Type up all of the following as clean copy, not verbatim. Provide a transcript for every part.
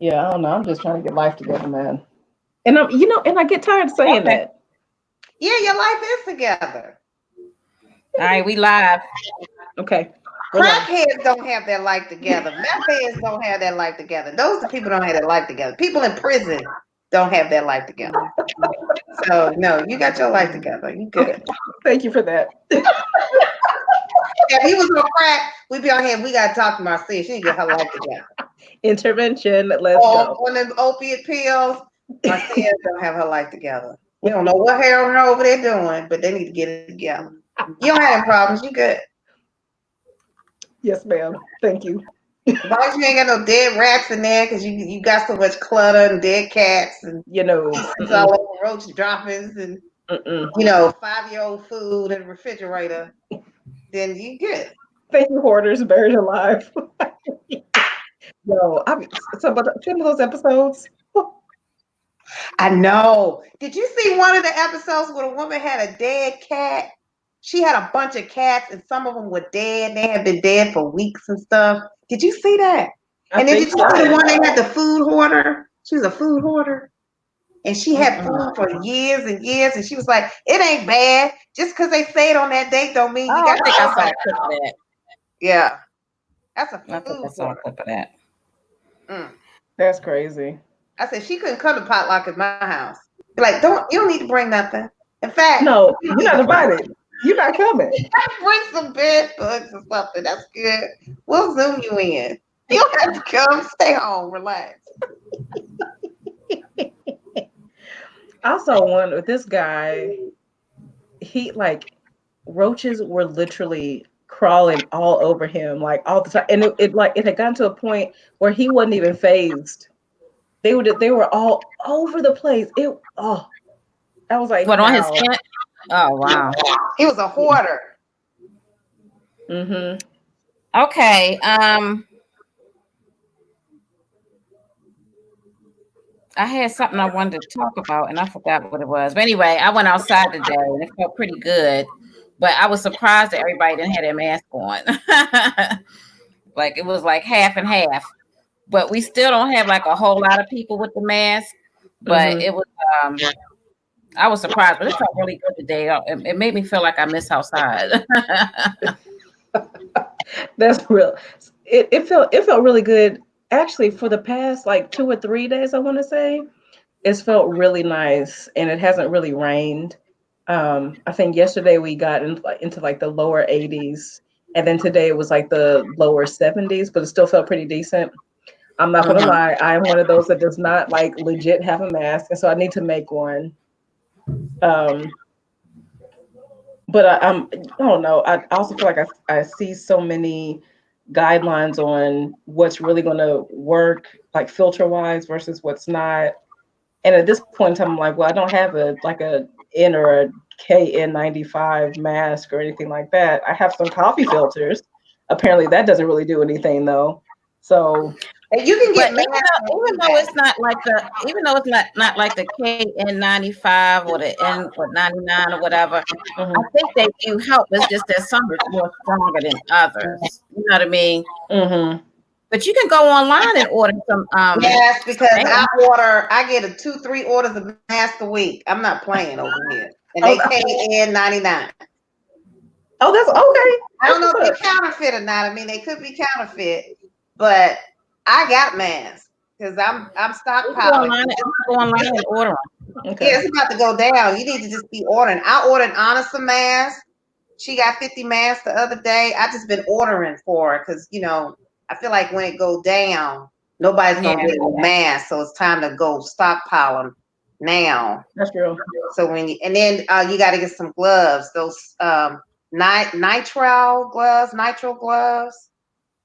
Yeah, I don't know. I'm just trying to get life together, man. And and I get tired of saying Okay. that. Yeah, your life is together. All right, we live. Okay. Crackheads don't have their life together. Meth heads don't have their life together. Those are people who don't have their life together. People in prison don't have their life together. So no, you got your life together. You good. Okay. Thank you for that. If he was on crack, we'd be on here. We gotta talk to Marcia. She need to get her life together. Intervention. Let's Or go. on them opiate pills, Marcia don't have her life together. We don't know what heroin over there doing, but they need to get it together. You don't have any problems. You good. Yes, ma'am. Thank you. As long as you ain't got no dead rats in there, because you got so much clutter and dead cats and it's all over roach droppings and 5-year-old food in the refrigerator, then you good. Thank you, hoarders buried alive. No, I mean, some of those episodes. I know. Did you see one of the episodes where a woman had a dead cat? She had a bunch of cats, and some of them were dead. They had been dead for weeks and stuff. Did you see that? And then did you see the one that had the food hoarder? She was a food hoarder. And she had food for years and years. And she was like, it ain't bad. Just because they say it on that date don't mean you got to I think I go saw a back. clip of that. Yeah. That's a I think I food saw a hoarder. clip of that. That's crazy. I said, she couldn't come to potluck at my house. Like, you don't need to bring nothing. In fact, no, you're not invited. You're not coming. Bring some bed bugs or something. That's good. We'll zoom you in. You don't have to come. Stay home. Relax. I saw one with this guy. He roaches were literally crawling all over him like all the time, and it had gotten to a point where he wasn't even phased. They were all over the place. I was like, What, on his skin? Oh wow. He was a hoarder. Mm-hmm. Okay. I had something I wanted to talk about and I forgot what it was. But anyway, I went outside today and it felt pretty good. But I was surprised that everybody didn't have their mask on. Like it was like half and half. But we still don't have like a whole lot of people with the mask. But it was I was surprised, but it felt really good today. It made me feel like I miss outside. That's real. It felt really good actually for the past like 2 or 3 days. I want to say it's felt really nice, and it hasn't really rained. I think yesterday we got into like the lower 80s, and then today it was like the lower 70s, but it still felt pretty decent. I'm not gonna lie, I am one of those that does not like legit have a mask, and so I need to make one. Um, but I don't know. I also feel like I see so many guidelines on what's really going to work, like filter wise versus what's not. And at this point in time, I'm like, well, I don't have a N or a KN95 mask or anything like that. I have some coffee filters. Apparently, that doesn't really do anything though. So And you can get But masks. even though it's not like not like the KN95 or the N99 or whatever, I think they do help. It's just that some are more stronger than others. You know what I mean? But you can go online and order some. Yes, because I get 2-3 orders of masks a week. I'm not playing over here, and they KN99. Oh, that's okay. I don't know if they're counterfeit or not. I mean, they could be counterfeit, but I got masks because I'm stockpiling. Go online and order them. Okay. Yeah, it's about to go down. You need to just be ordering. I ordered Anna some masks. She got 50 masks the other day. I just been ordering for her because I feel like when it go down, nobody's gonna get a mask, so it's time to go stockpile them now. That's true. So then you got to get some gloves. Those nitrile gloves.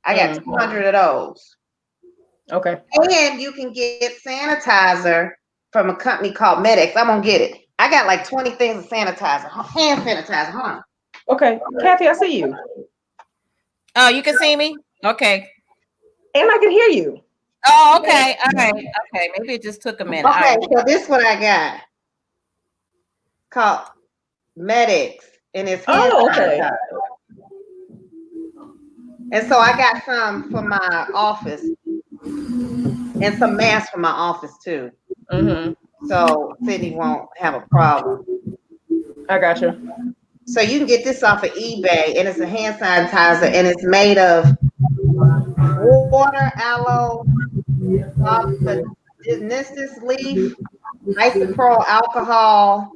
I got 200 of those. Okay. And you can get sanitizer from a company called Medex. I'm gonna get it. I got like 20 things of sanitizer, hand sanitizer. Hold on. Okay, Kathy, I see you. Oh, you can see me? Okay. And I can hear you. Oh, okay. All right. Okay. Maybe it just took a minute. Okay, so this is what I got. Called Medex, and it's hand sanitizer. And so I got some for my office. and some masks from my office too. Mm-hmm. So Sydney won't have a problem. I got you. So you can get this off of eBay, and it's a hand sanitizer, and it's made of water, aloe, Dionysus leaf, isopropyl alcohol,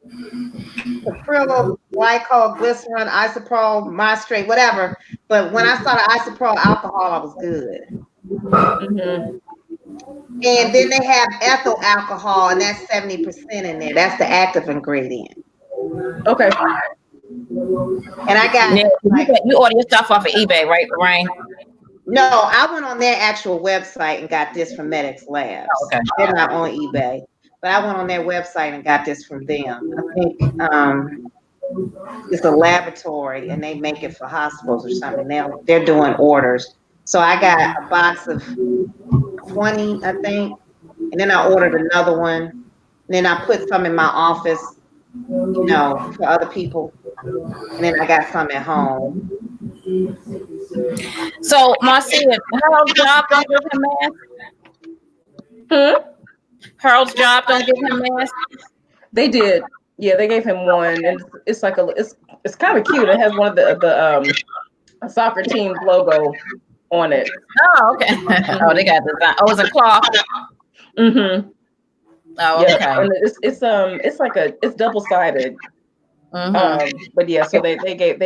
acrylyl glycol, glycerin, isopropyl moistrate, whatever. But when I saw the isopropyl alcohol, I was good. Mm-hmm. And then they have ethyl alcohol, and that's 70% in there. That's the active ingredient. Okay. And I got you order your stuff off of eBay, right, Lorraine? no, I went on their actual website and got this from Medix Labs. Oh, okay. They're not on eBay, but I went on their website and got this from them. I think it's a laboratory, and they make it for hospitals or something. They're doing orders. So I got a box of 20, I think, and then I ordered another one. And then I put some in my office, for other people. And then I got some at home. So, Marcia, Harold's job don't give him masks? Harold's job don't give him masks? They did. Yeah, they gave him one, and it's like it's kind of cute. It has one of the soccer team's logo on it. Oh, okay. Oh, they got design. Oh, it's a cloth. Mm-hmm. Oh, okay. Yeah, and it's like it's double-sided. Mm-hmm. But yeah, so they gave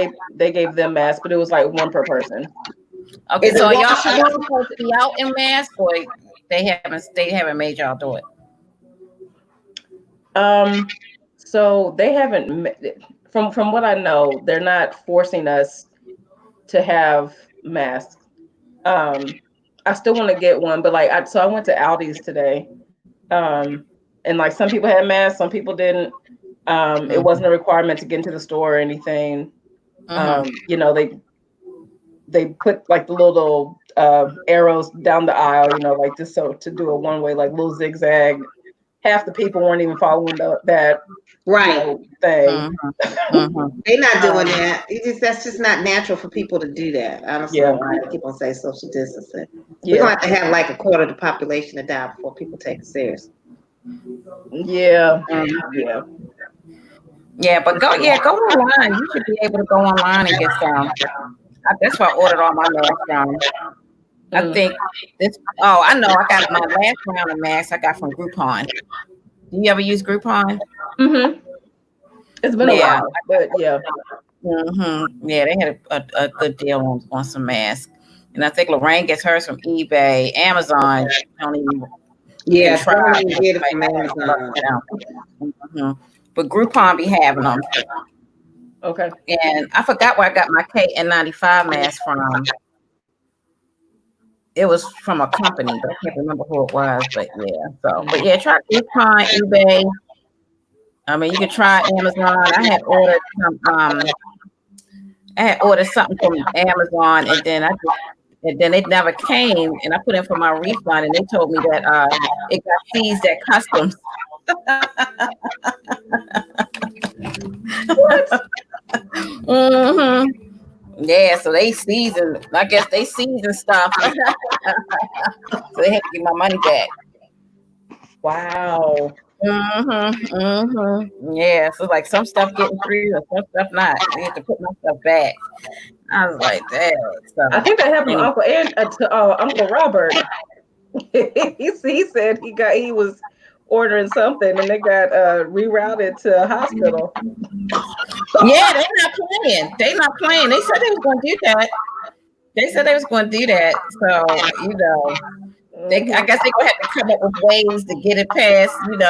them masks, but it was like one per person. Okay, so y'all supposed to be out in masks, or they haven't made y'all do it? So they haven't. From what I know, they're not forcing us to have masks. I still want to get one, but I went to Aldi's today, and like some people had masks, some people didn't. It wasn't a requirement to get into the store or anything. They put like the little arrows down the aisle, like just so to do a one way, like little zigzag. Half the people weren't even following that right thing. They're not doing that. That's just not natural for people to do that. I don't know why they keep on saying social distancing. We're gonna have to have like a quarter of the population to die before people take it serious. Yeah. Yeah, but go online. You should be able to go online and get some. That's why I ordered all my masks from. I think this. Oh, I know. I got my last round of masks I got from Groupon. Do you ever use Groupon? Mm-hmm. It's been a while, but yeah. Mm-hmm. Yeah, they had a good deal on some masks, and I think Lorraine gets hers from eBay, Amazon. Don't even. Yeah, try to get it from Amazon. Mm-hmm. But Groupon be having them. Okay. And I forgot where I got my KN95 mask from. It was from a company, but I can't remember who it was. But yeah, try Groupon, eBay. I mean, you can try Amazon. I had ordered something from Amazon, and then it never came, and I put in for my refund, and they told me that it got seized at customs. Mm-hmm. Yeah, so they season. I guess they season stuff. So they had to get my money back. Wow. Yeah, so like some stuff getting through and some stuff not. I had to put my stuff back. I was like, "Damn." So I think that happened to Uncle Uncle Robert. he said he was ordering something and they got rerouted to a hospital. Yeah, they're not playing. They said they was going to do that. So, I guess they're going to have to come up with ways to get it past, And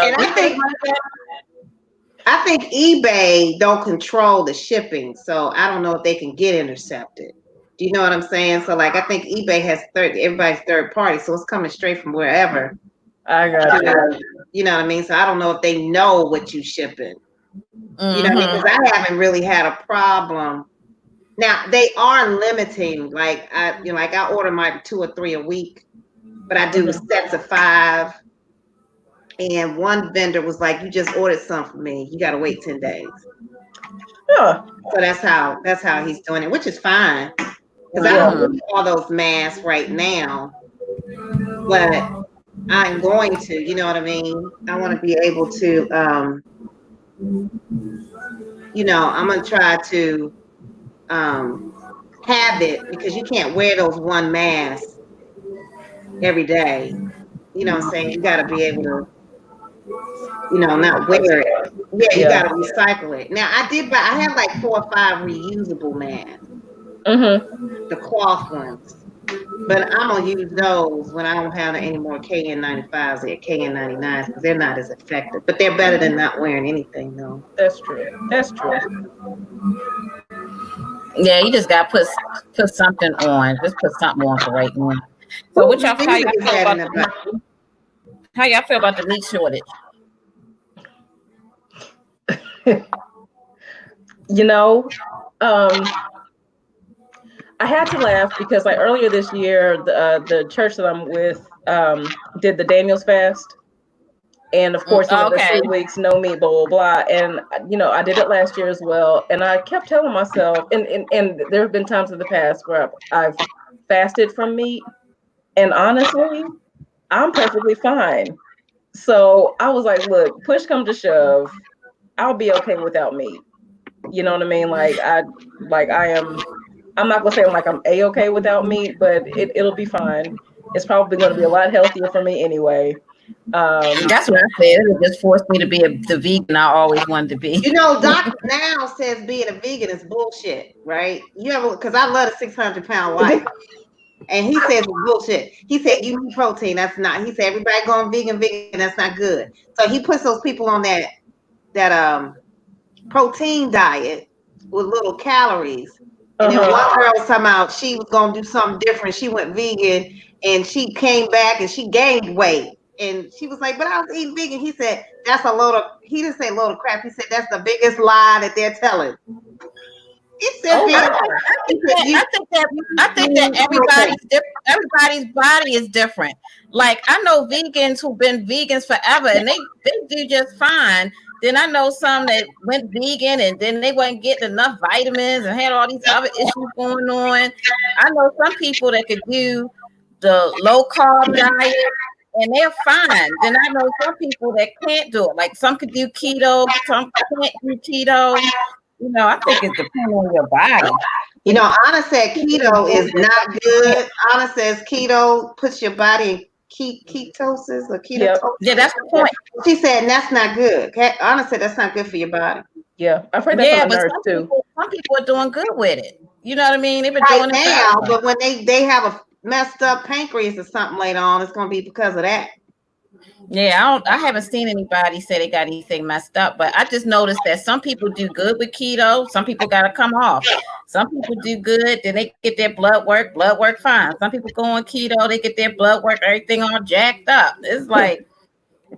I think eBay don't control the shipping, so I don't know if they can get intercepted. Do you know what I'm saying? So I think eBay has everybody's third party, so it's coming straight from wherever. I got it. You know what I mean? So I don't know if they know what you shipping. You know what I mean? Because I haven't really had a problem. Now they are limiting. I order my 2 or 3 a week, but I do sets of 5. And one vendor was like, "You just ordered some for me. You got to wait 10 days." Huh. So that's how he's doing it, which is fine. Because I don't need all those masks right now. But I'm going to, you know what I mean? I want to be able to, I'm going to try to have it, because you can't wear those one masks every day. You know what I'm saying? You got to be able to, not wear it. Yeah, you got to recycle it. Now, I have like 4 or 5 reusable masks, the cloth ones. But I'm going to use those when I don't have any more KN95s or KN99s, because they're not as effective. But they're better than not wearing anything, though. That's true. That's true. Yeah, you just got to put something on. Just put something on for right now. So how y'all feel about the meat shortage? I had to laugh because like earlier this year, the church that I'm with did the Daniel's fast. And of course, the 3 weeks, no meat, blah, blah, blah. And, I did it last year as well. And I kept telling myself, and there have been times in the past where I've fasted from meat. And honestly, I'm perfectly fine. So I was like, look, push come to shove, I'll be okay without meat. You know what I mean? I'm not gonna say I'm A-okay without meat, but it'll be fine. It's probably gonna be a lot healthier for me anyway. That's what I said. It just forced me to be the vegan I always wanted to be. Dr. Now says being a vegan is bullshit, right? Because I love a 600-pound wife. And he says it's bullshit. He said you need protein. That's not. He said everybody going vegan. That's not good. So he puts those people on that protein diet with little calories. And then one girl was talking about she was gonna do something different. She went vegan and she came back and she gained weight. And she was like, "But I was eating vegan." He said, "That's a load of." He didn't say load of crap. He said, "That's the biggest lie that they're telling." He said, I think that everybody's body is different. Like I know vegans who've been vegans forever and they do just fine. Then I know some that went vegan and then they wasn't getting enough vitamins and had all these other issues going on. I know some people that could do the low carb diet and they're fine. Then I know some people that can't do it. Like some could do keto, some can't do keto. I think it depends on your body. Anna said keto is not good. Anna says keto puts your body in ketosis or keto. Yep. Yeah, that's the point. She said that's not good. Anna said that's not good for your body. Yeah, I've heard that from a nurse too. Some people are doing good with it. You know what I mean? They've been doing it now, but when they have a messed up pancreas or something later on, it's going to be because of that. Yeah, I haven't seen anybody say they got anything messed up, but I just noticed that some people do good with keto. Some people got to come off. Some people do good, then they get their blood work fine. Some people go on keto, they get their blood work, everything all jacked up. It's like,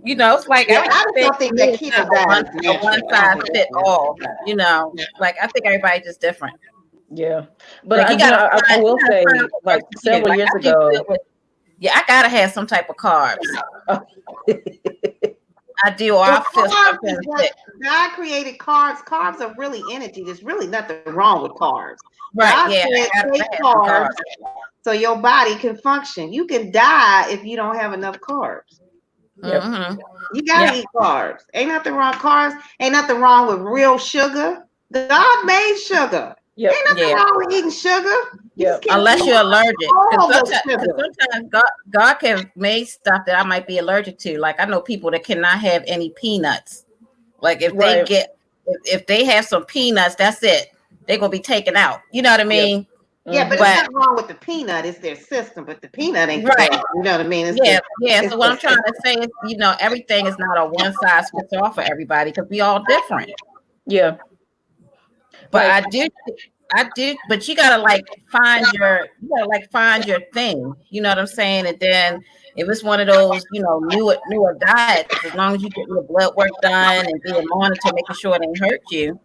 it's like I don't think that keto one size fit all. Like I think everybody's just different. Yeah, but I will say, like several years ago. Yeah, I gotta have some type of carbs. I do. Or I feel something sick. God created carbs. Carbs are really energy. There's really nothing wrong with carbs. Right. God take carbs so your body can function. You can die if you don't have enough carbs. Yep. Mm-hmm. You gotta eat carbs. Ain't nothing wrong with carbs. Ain't nothing wrong with real sugar. God made sugar. Yep. Ain't nothing wrong with eating sugar. Yep. Unless you're allergic. Sometimes God can make stuff that I might be allergic to. Like I know people that cannot have any peanuts. Like if they have some peanuts, that's it. They're gonna be taken out. You know what I mean? Yep. Yeah, but it's not wrong with the peanut. It's their system, but the peanut ain't right. You know what I mean? So what I'm trying to say is, everything is not a one size fits all for everybody because we all different. Yeah. But I do, but you gotta find your thing. You know what I'm saying? And then if it's one of those, newer diets, as long as you get your blood work done and being monitored, making sure it ain't hurt you.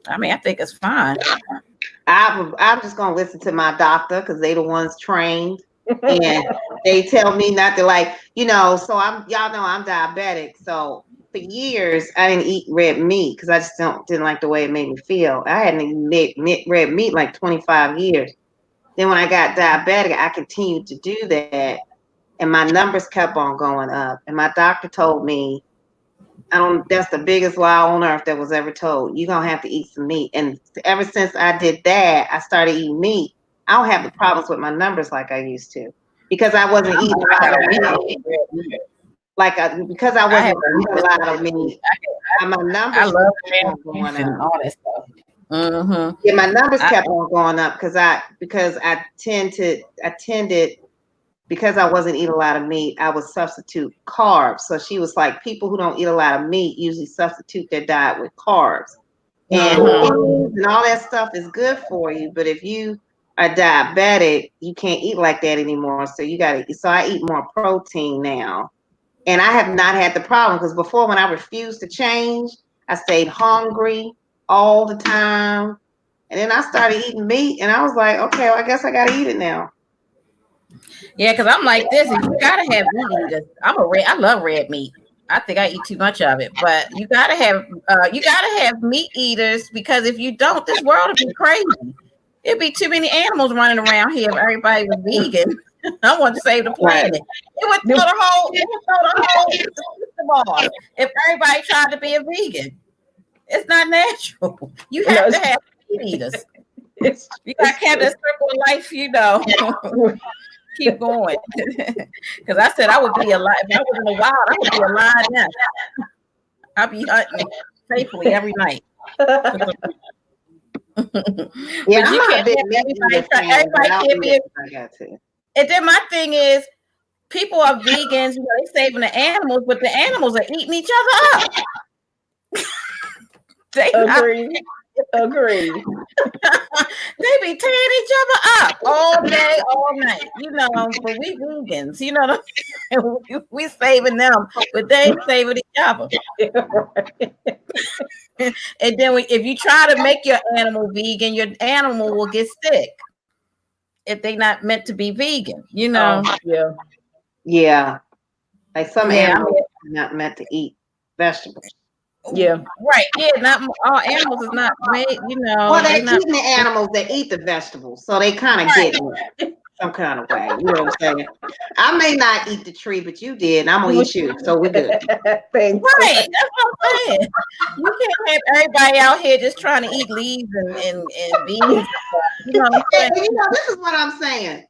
I mean, I think it's fine. I'm just gonna listen to my doctor because they the ones trained, and they tell me not to So y'all know I'm diabetic, so. For years, I didn't eat red meat because I just didn't like the way it made me feel. I hadn't eaten red meat like 25 years. Then when I got diabetic, I continued to do that. and my numbers kept on going up. And my doctor told me, that's the biggest lie on earth that was ever told. You're going to have to eat some meat. And ever since I did that, I started eating meat. I don't have the problems with my numbers like I used to because I wasn't eating a lot of meat. Because I wasn't eating a lot of meat, my numbers I love going up. and all that stuff. Mm-hmm. Yeah, my numbers kept on going up because I tended because I wasn't eating a lot of meat, I would substitute carbs. So she was like, people who don't eat a lot of meat usually substitute their diet with carbs. And and all that stuff is good for you, but if you are diabetic, you can't eat like that anymore. So I eat more protein now. And I have not had the problem because before when I refused to change, I stayed hungry all the time. And then I started eating meat and I was like, okay, well, I guess I got to eat it now. Yeah, because I'm like this. You got to have meat eaters. I love red meat. I think I eat too much of it, but you gotta have meat eaters because if you don't, this world would be crazy. It'd be too many animals running around here if everybody was vegan. I want to save the planet. It would throw the whole system off if everybody tried to be a vegan. It's not natural. You have to have meat eaters. You got to have that circle of life, keep going. Because I said I would be alive. If I was in the wild, I would be alive now. I'd be hunting faithfully every night. Yeah, but you can't have everybody can't be. And then my thing is, people are vegans, they're saving the animals, but the animals are eating each other up. Agree. They be tearing each other up all day, all night, but we vegans, we saving them, but they saving each other. And then if you try to make your animal vegan, your animal will get sick if they're not meant to be vegan, Yeah. Like some animals are not meant to eat vegetables. Yeah. Right. Yeah. Not all animals is not made, Well, they're eating the animals that eat the vegetables, so they kind of get it some kind of way. You know what I'm saying? I may not eat the tree, but you did, and I'm gonna eat you, so we're good. Thanks. Right. That's what I'm saying. You can't have everybody out here just trying to eat leaves and beans. You know what I'm saying? This is what I'm saying.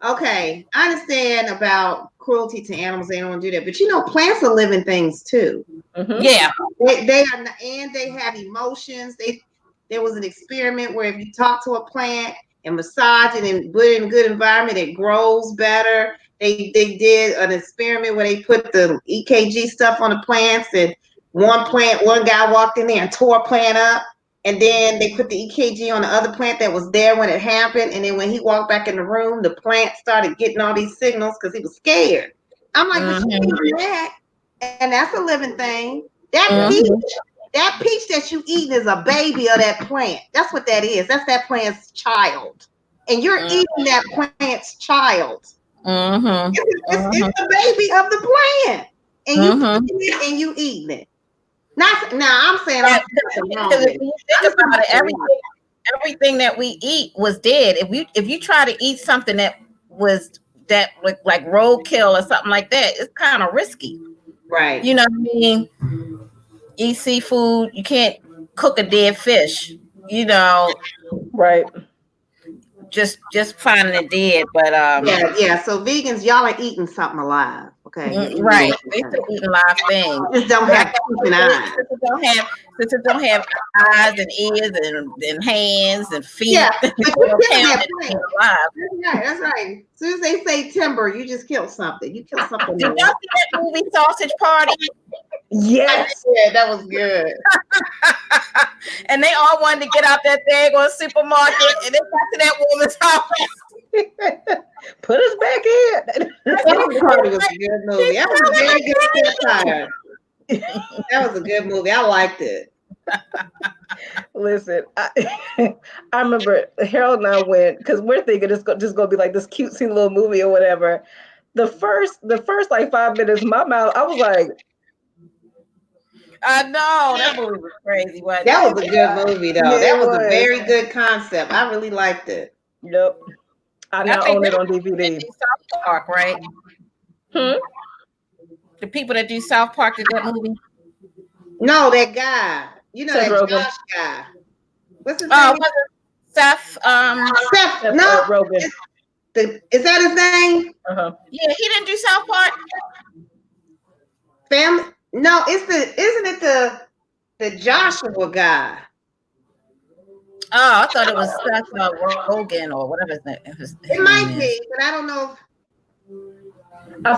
Okay, I understand about cruelty to animals. They don't want to do that, but plants are living things too. Mm-hmm. Yeah, they are, and they have emotions. There was an experiment where if you talk to a plant and massage it and put it in a good environment, it grows better. They did an experiment where they put the EKG stuff on the plants, and one guy walked in there and tore a plant up. And then they put the EKG on the other plant that was there when it happened. And then when he walked back in the room, the plant started getting all these signals because he was scared. I'm like, but you eating that, and that's a living thing. That peach that you eating is a baby of that plant. That's what that is. That's that plant's child. And you're eating that plant's child. It's the baby of the plant. And you eating it. Now I'm saying if you think about it, everything that we eat was dead. If you try to eat something that like roadkill or something like that, it's kind of risky. Right. You know what I mean? Eat seafood, you can't cook a dead fish, Right. Just finding it dead, but yeah. So vegans, y'all are eating something alive, okay? Right. They still eating live things. Just don't have teeth and eyes. Since it don't have eyes and ears and hands and feet. Yeah, but you kill that plant. That's right. As soon as they say timber, you just kill something. You kill something. Did y'all see that movie Sausage Party? Yes. Yeah, that was good. And they all wanted to get out that daggone supermarket, and they got to that woman's house. Put us back in. Sausage Party was a good movie. That was a very good satire. That was a good movie. I liked it. Listen, I remember Harold and I went because we're thinking it's just gonna be like this cutesy little movie or whatever. The first like 5 minutes, my mouth, I was like, I know that movie was crazy. That was a good movie, though. Yeah, that was a very good concept. I really liked it. Yep. I now own it on DVD. South Park, right? The people that do South Park did that movie. No, that guy. You know Seth that Rogen. Josh guy. What's his Oh, name? was it Seth? Seth. Seth No, Rogen. is that his name? Uh-huh. Yeah, he didn't do South Park. Family? No, isn't it the Joshua guy? Oh, I thought it was Seth Rogen or whatever his name is. It might be, but I don't know. I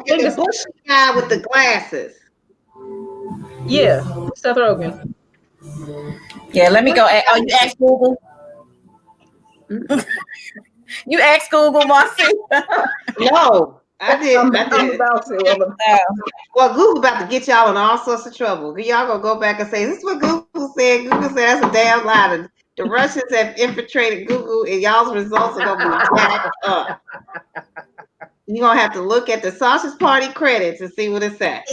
think the it's bushy guy with the glasses. yeah, Seth Rogen. Yeah, let me go. Oh, you asked Google. You asked Google, Marcy. No, I did. I'm I did. about to. Well, Google about to get y'all in all sorts of trouble. Y'all gonna go back and say, "This is what Google said." Google said that's a damn lie. The Russians have infiltrated Google, and y'all's results are gonna be jacked up. You're gonna have to look at the Sausage Party credits and see what it says.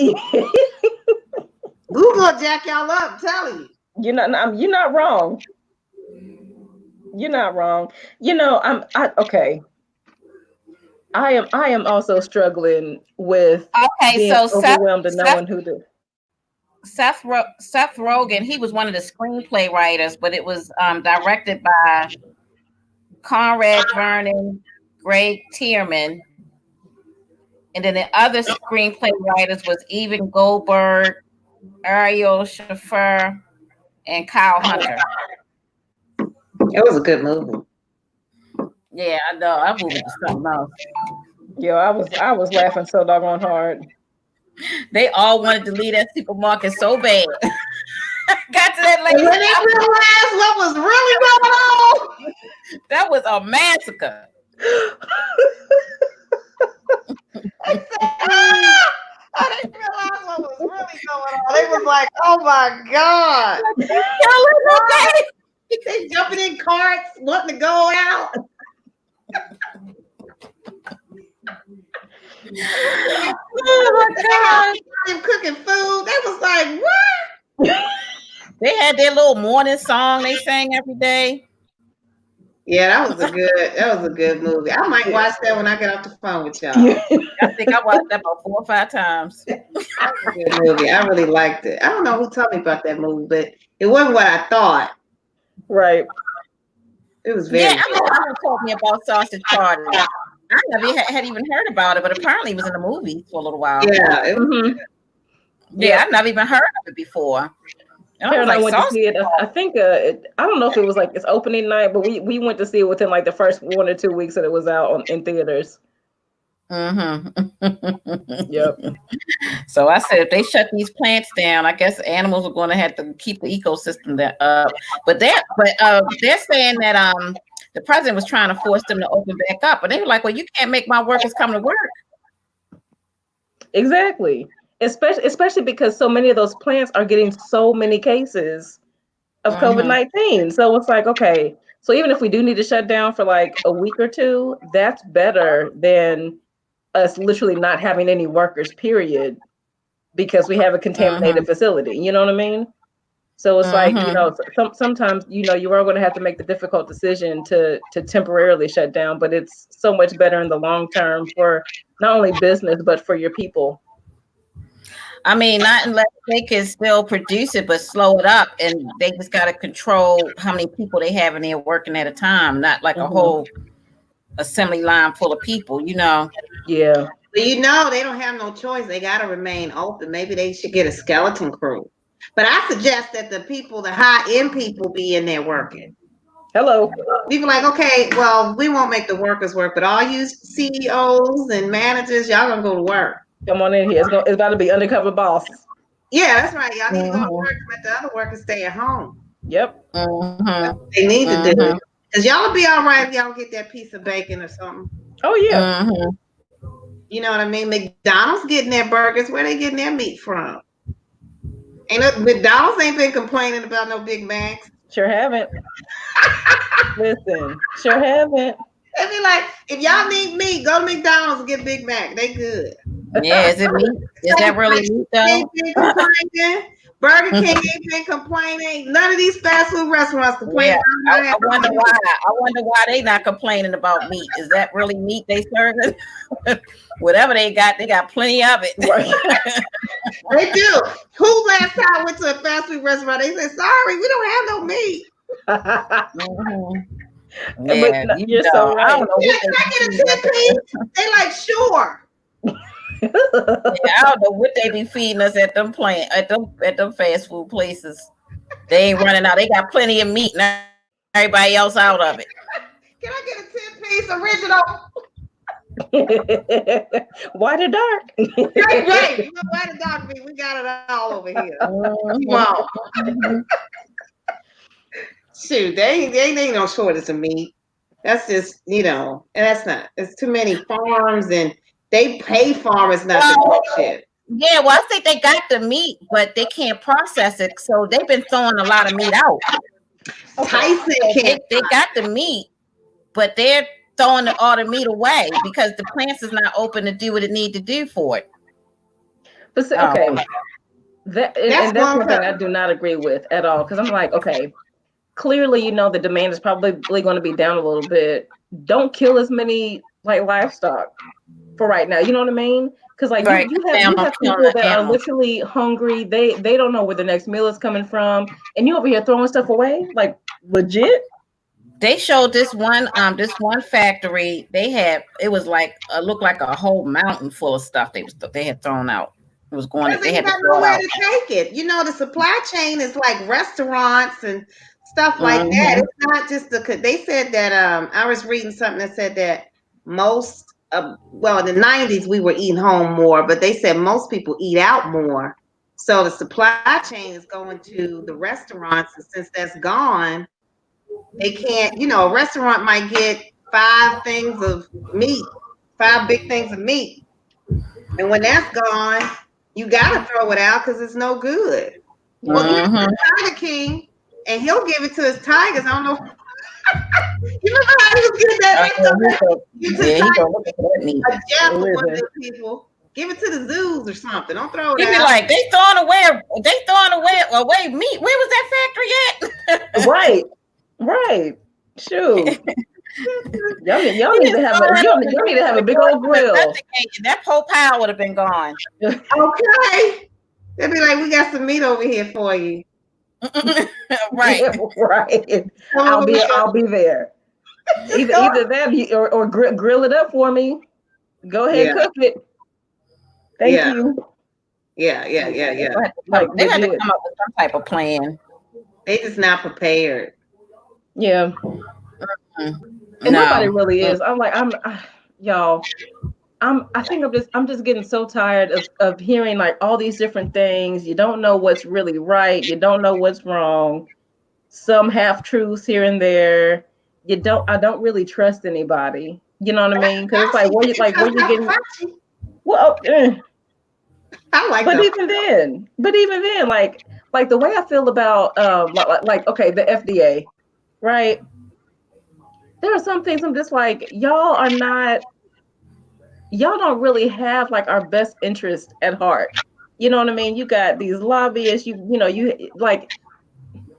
Google will jack y'all up. I'm telling you. You're not wrong. You're not wrong. Okay. I am also struggling with being overwhelmed and knowing who to. Seth Rogen, he was one of the screenplay writers, but it was directed by Conrad Vernon, Greg Tierman, and then the other screenplay writers was Evan Goldberg, Ariel Shaffir, and Kyle Hunter. It was a good movie. Yeah, I know. I moved to something else. Yo, I was laughing so doggone hard. They all wanted to leave that supermarket so bad. Got to that lady. When they realized what was really going on, that was a massacre. I didn't realize what was really going on. They was like, "Oh my god!" They jumping in carts, wanting to go out. Oh my god! Them cooking food. They was like, "What?" They had their little morning song they sang every day. Yeah, that was a good movie. I might watch that when I get off the phone with y'all. I think I watched that about 4 or 5 times. That was a good movie. I really liked it. I don't know who told me about that movie, but it wasn't what I thought. Right. It was very. Yeah, I mean, someone told me about Sausage Party. I never had even heard about it, but apparently it was in the movie for a little while. Yeah, it was. Yeah, I've never even heard of it before. And I went to see it. I think I don't know if it was like its opening night, but we went to see it within like the first 1 or 2 weeks that it was out in theaters. Yep. So I said, if they shut these plants down, I guess animals are going to have to keep the ecosystem up. But they're saying that the president was trying to force them to open back up, but they were like, "Well, you can't make my workers come to work." Exactly. Especially because so many of those plants are getting so many cases of COVID-19. So it's like, okay, so even if we do need to shut down for like a week or two, that's better than us literally not having any workers, period, because we have a contaminated facility. You know what I mean? So it's like, sometimes, you are going to have to make the difficult decision to temporarily shut down, but it's so much better in the long term for not only business, but for your people. I mean, not unless they can still produce it, but slow it up, and they just got to control how many people they have in there working at a time, not like a whole assembly line full of people, Yeah. But they don't have no choice. They got to remain open. Maybe they should get a skeleton crew. But I suggest that the high-end people be in there working. Hello. People like, okay, well, we won't make the workers work, but all you CEOs and managers, y'all gonna go to work. Come on in here. It's about to be undercover boss. Yeah, that's right. Y'all need to go to work and let the other workers stay at home. Yep. They need to do it. Because y'all will be all right if y'all get that piece of bacon or something. Oh, yeah. You know what I mean? McDonald's getting their burgers. Where they getting their meat from? McDonald's ain't been complaining about no Big Macs. Sure haven't. Listen, sure haven't. They be like, if y'all need meat, go to McDonald's and get Big Mac. They good. Yeah, is it meat? Is that really meat though? Burger King ain't been complaining. None of these fast food restaurants complain. I wonder why. I wonder why they not complaining about meat. Is that really meat they serving? Whatever they got plenty of it. Right. They do. Who last time went to a fast food restaurant? They said, "Sorry, we don't have no meat." Yeah, But you're so right. I don't know what Can I get a 10-piece? They like, sure. I don't know what they be feeding us at them fast food places. They ain't running out. They got plenty of meat and everybody else out of it. Can I get a 10-piece original? Why the dark? Right. You know why the dark meat? We got it all over here. Wow. Shoot, they ain't no shortage of meat. That's just, and that's not. It's too many farms, and they pay farmers not to do shit. Yeah, well, I think they got the meat, but they can't process it, so they've been throwing a lot of meat out. Tyson can't. They got the meat, but they're throwing all the meat away because the plants is not open to do what it need to do for it. But see, okay, that's one thing I do not agree with at all, because I'm like, okay, clearly, the demand is probably going to be down a little bit. Don't kill as many like livestock for right now. You know what I mean? Because like you have people that are literally hungry. They don't know where the next meal is coming from, and you over here throwing stuff away, like legit. They showed this one factory. It was like looked like a whole mountain full of stuff they had thrown out. It was going. They had nowhere to take it. The supply chain is like restaurants and stuff like that. It's not just they said that I was reading something that said that most in the 90s we were eating home more, but they said most people eat out more. So the supply chain is going to the restaurants, and since that's gone, they can't, a restaurant might get 5 things of meat, 5 big things of meat. And when that's gone, you gotta throw it out because it's no good. Well, Tiger King, and he'll give it to his tigers. I don't know. You remember how he was getting that? People. Give it to the zoos or something. Don't throw it out. He'd be like, they throwing away meat. Where was that factory at? Right. Shoot. Y'all need to have a big old grill. That whole pile would have been gone. Okay. They'd be like, we got some meat over here for you. Right. I'll be there. Either that or grill it up for me. Go ahead and cook it. Thank you. Yeah. They had to come up with some type of plan. They just not prepared. Yeah. And nobody really is. I'm like, y'all. I think I'm just getting so tired of hearing like all these different things. You don't know what's really right. You don't know what's wrong. Some half truths here and there. I don't really trust anybody. You know what I mean? Because it's like, where you getting? Well, I like. But even then, like the way I feel about okay, the FDA, right? There are some things I'm just like, y'all don't really have like our best interest at heart. You know what I mean? You got these lobbyists, you like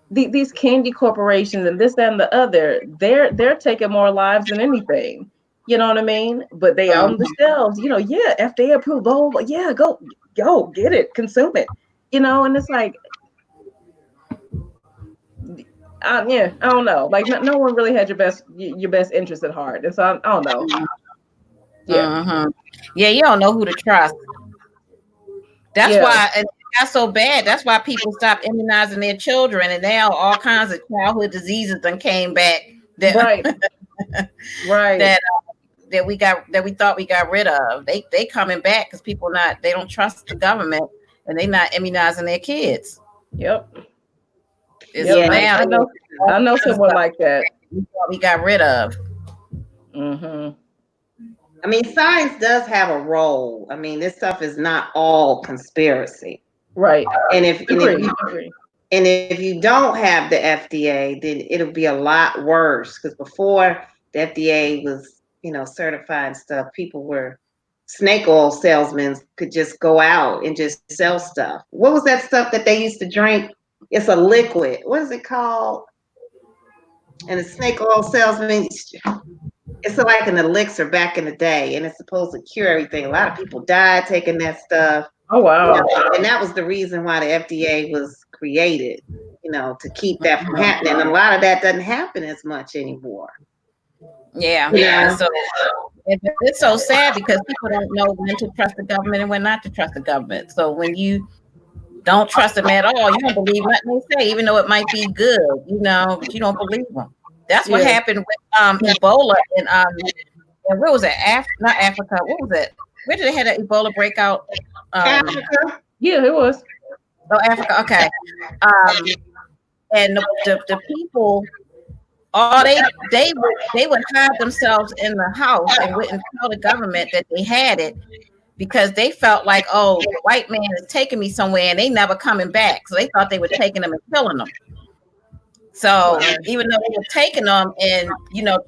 these candy corporations and this, that, and the other. They're taking more lives than anything. You know what I mean? But they own the shelves, FDA approved, blah, blah, blah. Yeah, go get it, consume it. And it's like, I don't know. Like no one really had your best interest at heart, and so I don't know. Yeah, you don't know who to trust. That's why it got so bad. That's why people stopped immunizing their children, and now all kinds of childhood diseases done came back. Right. That we thought we got rid of. They coming back because people they don't trust the government, and they not immunizing their kids. Yep. I know someone like that. We got rid of. I mean, science does have a role. I mean, this stuff is not all conspiracy, right? And if you don't have the FDA, then it'll be a lot worse. Because before the FDA was, certifying stuff, people were snake oil salesmen could just go out and just sell stuff. What was that stuff that they used to drink? It's a liquid. What is it called? And the snake oil salesman, it's like an elixir back in the day, and it's supposed to cure everything. A lot of people died taking that stuff. Oh wow! And that was the reason why the FDA was created, to keep that from happening. And a lot of that doesn't happen as much anymore. Yeah. So it's so sad because people don't know when to trust the government and when not to trust the government. So when you don't trust them at all, you don't believe what they say, even though it might be good, but you don't believe them. That's what happened with Ebola and where was it? Not Africa. What was it? Where did they have an Ebola breakout? Africa. Yeah, it was. Oh, Africa. Okay. And the people, they would hide themselves in the house and wouldn't tell the government that they had it because they felt like, oh, the white man is taking me somewhere and they never coming back. So they thought they were taking them and killing them. So even though they were taking them and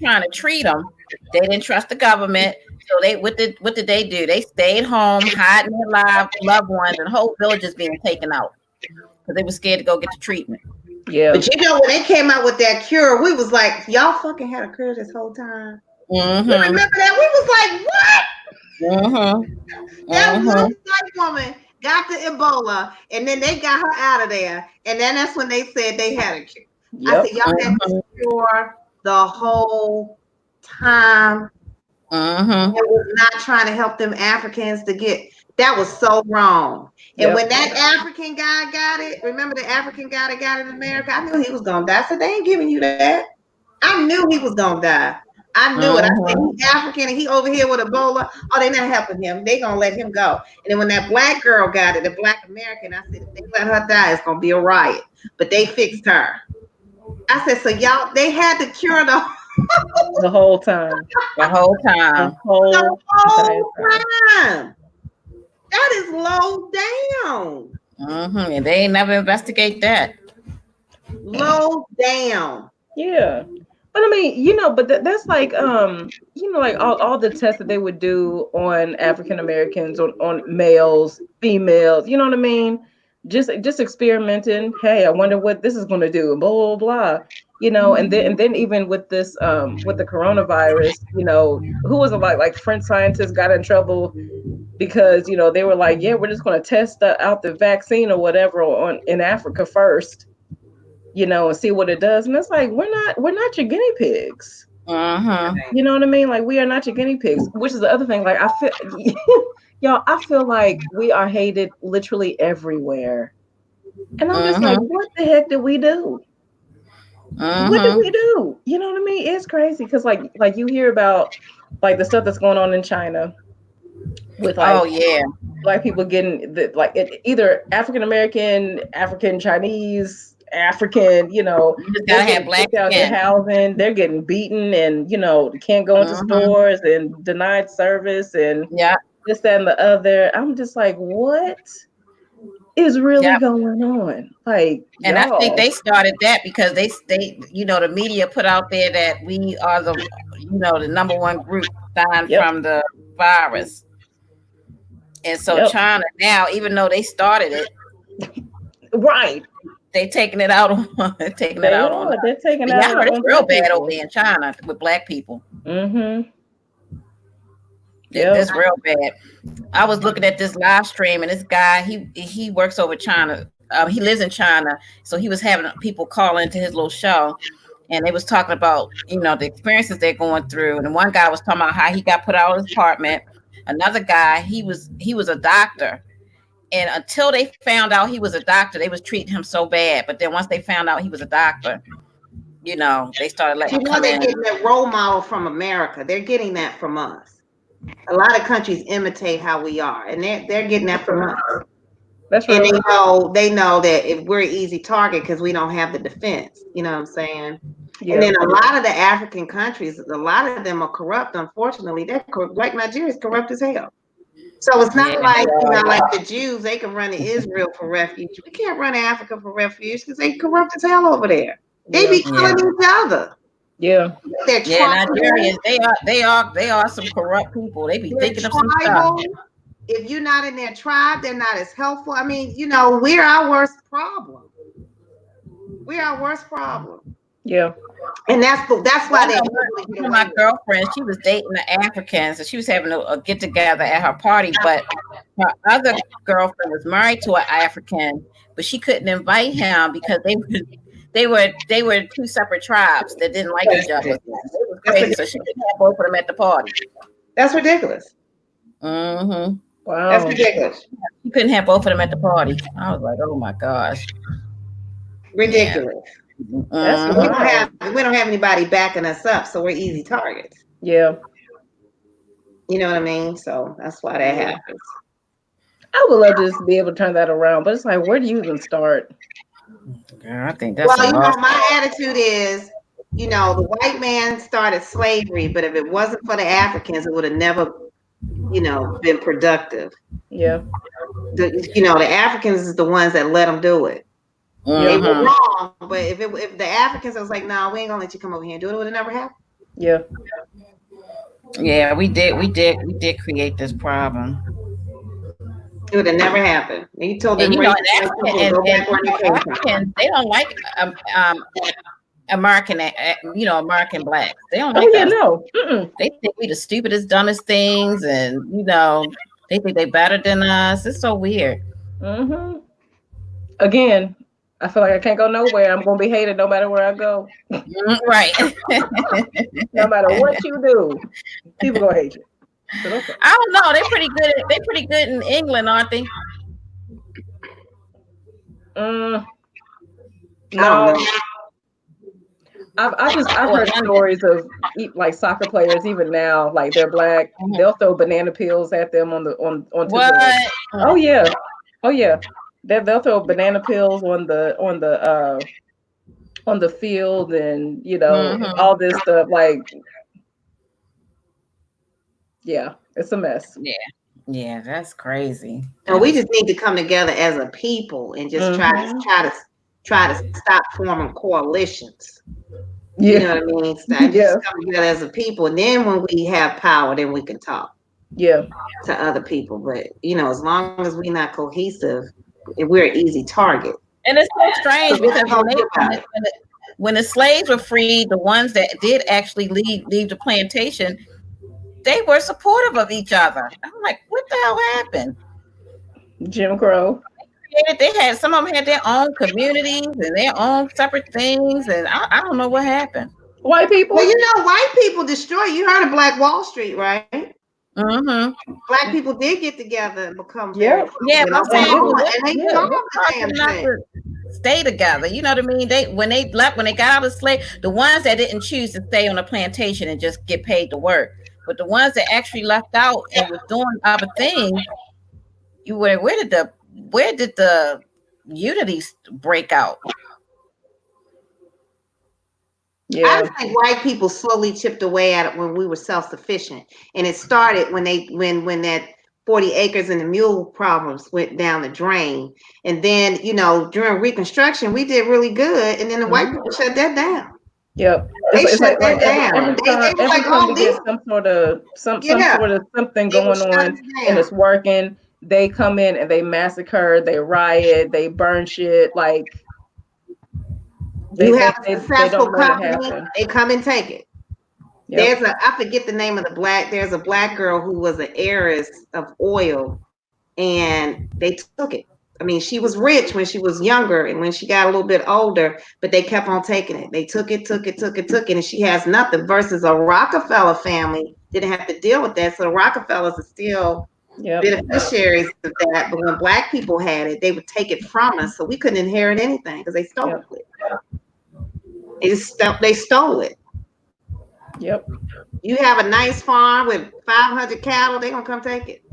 trying to treat them, they didn't trust the government. So what did they do? They stayed home, hiding their loved ones, and whole villages being taken out because they were scared to go get the treatment. Yeah. But when they came out with that cure, we was like, y'all fucking had a cure this whole time. Mm-hmm. You remember that? We was like, what? Mm-hmm. That one white woman got the Ebola, and then they got her out of there, and then that's when they said they had a cure. Yep. I said, y'all had this cure the whole time. Mm-hmm. It was not trying to help them Africans to get. That was so wrong. And when that African guy got it, remember the African guy that got it in America? I knew he was gonna die. So they ain't giving you that. I knew he was gonna die. I knew it. I said he's African and he over here with Ebola. Oh, they're not helping him. They gonna let him go. And then when that black girl got it, the black American, I said if they let her die, it's gonna be a riot. But they fixed her. I said, so y'all, they had to cure the whole time. The whole time. The whole time. That is low down. Mm-hmm. And they ain't never investigate that. Low down. Yeah. But I mean, but that's like, like all the tests that they would do on African Americans, on males, females, you know what I mean? Just experimenting. Hey, I wonder what this is going to do. Blah, blah, blah. And then even with this, with the coronavirus, who was it like French scientists got in trouble because, they were like, yeah, we're just going to test out the vaccine or whatever in Africa first, and see what it does. And it's like, we're not your guinea pigs. Uh-huh. You know what I mean? Like, we are not your guinea pigs, which is the other thing. Like, I feel like we are hated literally everywhere. And I'm just like, what the heck did we do? What did we do? You know what I mean? It's crazy because like you hear about like the stuff that's going on in China with like black people getting either African American, African Chinese, African, you just gotta have black out their housing. They're getting beaten and can't go into stores and denied service and this, that, and the other. I'm just like, what is really going on? Like, and I think they started that because they the media put out there that we are the the number one group dying from the virus. And so China now, even though they started it, right, they taking it out on They're taking it out. I heard it's real bad over there in China with black people. Mm-hmm. It's real bad. I was looking at this live stream, and this guy, he works over China. He lives in China, so he was having people call into his little show, and they was talking about the experiences they're going through. And one guy was talking about how he got put out of his apartment. Another guy, he was a doctor, and until they found out he was a doctor, they was treating him so bad. But then once they found out he was a doctor, they started letting him come in. They're getting that role model from America. They're getting that from us. A lot of countries imitate how we are, and they're getting that from us. That's right. And they know that if we're an easy target because we don't have the defense. You know what I'm saying? Yeah. And then a lot of the African countries, a lot of them are corrupt. Unfortunately, they're like Nigeria is corrupt as hell. So it's not like like the Jews. They can run to Israel for refuge. We can't run to Africa for refuge because they corrupt as hell over there. They be killing each other. Yeah. They're Yeah, tribal. Nigerians, they are some corrupt people. They be They're thinking of some stuff. tribal. If you're not in their tribe, they're not as helpful. I mean, you know, we're our worst problem. We're our worst problem. Yeah. And that's why they One of my girlfriends, she was dating the Africans, and she was having a get together at her party. But her other girlfriend was married to an African, but she couldn't invite him because they were two separate tribes that didn't like each other. It was crazy, so she couldn't have both of them at the party. That's ridiculous. Mm-hmm. Wow. That's ridiculous. You couldn't have both of them at the party. I was like, oh my gosh, ridiculous. That's We don't have anybody backing us up, so we're easy targets. Yeah. You know what I mean? So that's why that happens. I would love to just be able to turn that around, but it's like, where do you even start? Girl, I think that's my attitude is, you know, the white man started slavery, but if it wasn't for the Africans, it would have never, you know, been productive. Yeah. The Africans is the ones that let them do it. They were wrong, but if the Africans was like, "No, we ain't gonna let you come over here and do it," it would have never happened. Yeah. Yeah, we did create this problem. It would have never happened. You told them, Africans, they don't like American, American blacks. They don't like us. No. They think we the stupidest, dumbest things, and they think they better than us. It's so weird. Mm-hmm. Again, I feel like I can't go nowhere. I'm gonna be hated no matter where I go. Right. No matter what you do, people gonna hate you. Okay. I don't know. They're pretty good in England, aren't they? No. I've heard stories of like soccer players, even now, like they're black, they'll throw banana peels at them onto what? Oh yeah. They'll throw banana peels on the field, and all this stuff. Like, yeah, it's a mess. Yeah, that's crazy. And we just need to come together as a people and just try to stop forming coalitions. Yeah. You know what I mean? Just come together as a people, and then when we have power, then we can talk. Yeah. To other people, but as long as we're not cohesive, we're an easy target. And it's so strange because when the slaves were freed, the ones that did actually leave the plantation, they were supportive of each other. I'm like, what the hell happened? Jim Crow. Some of them had their own communities and their own separate things, and I don't know what happened. White people. Well, white people destroy. You heard of Black Wall Street, right? Mm-hmm. Black people did get together and become and they stay together. You know what I mean? When they got out of slavery, the ones that didn't choose to stay on the plantation and just get paid to work, but the ones that actually left out and was doing other things, where did the unity break out? Yeah. I just think white people slowly chipped away at it when we were self-sufficient, and it started when that 40 acres and the mule problems went down the drain, and then during Reconstruction we did really good, and then the white people shut that down. Yep, they shut that down. Every time we get some sort of something going on and it's working, they come in and they massacre, they riot, they burn shit. Like, you have a successful company, they come and take it. Yep. I forget the name of there's a black girl who was an heiress of oil, and they took it. I mean, she was rich when she was younger, and when she got a little bit older, but they kept on taking it. They took it, and she has nothing, versus a Rockefeller family didn't have to deal with that. So the Rockefellers are still beneficiaries of that, but when black people had it, they would take it from us, so we couldn't inherit anything because they stole it. They stole it. Yep. You have a nice farm with 500 cattle, they're gonna come take it.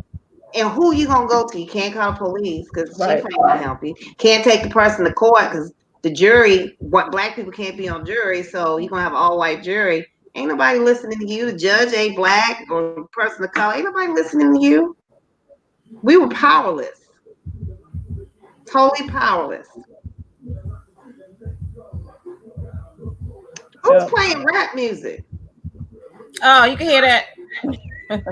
And who you gonna go to? You can't call the police because she ain't gonna help you. Can't take the person to court because the jury, black people can't be on jury, so you're gonna have an all-white jury. Ain't nobody listening to you. The judge ain't black or person of color. Ain't nobody listening to you. We were powerless. Totally powerless. Who's playing rap music? Oh, you can hear that. Let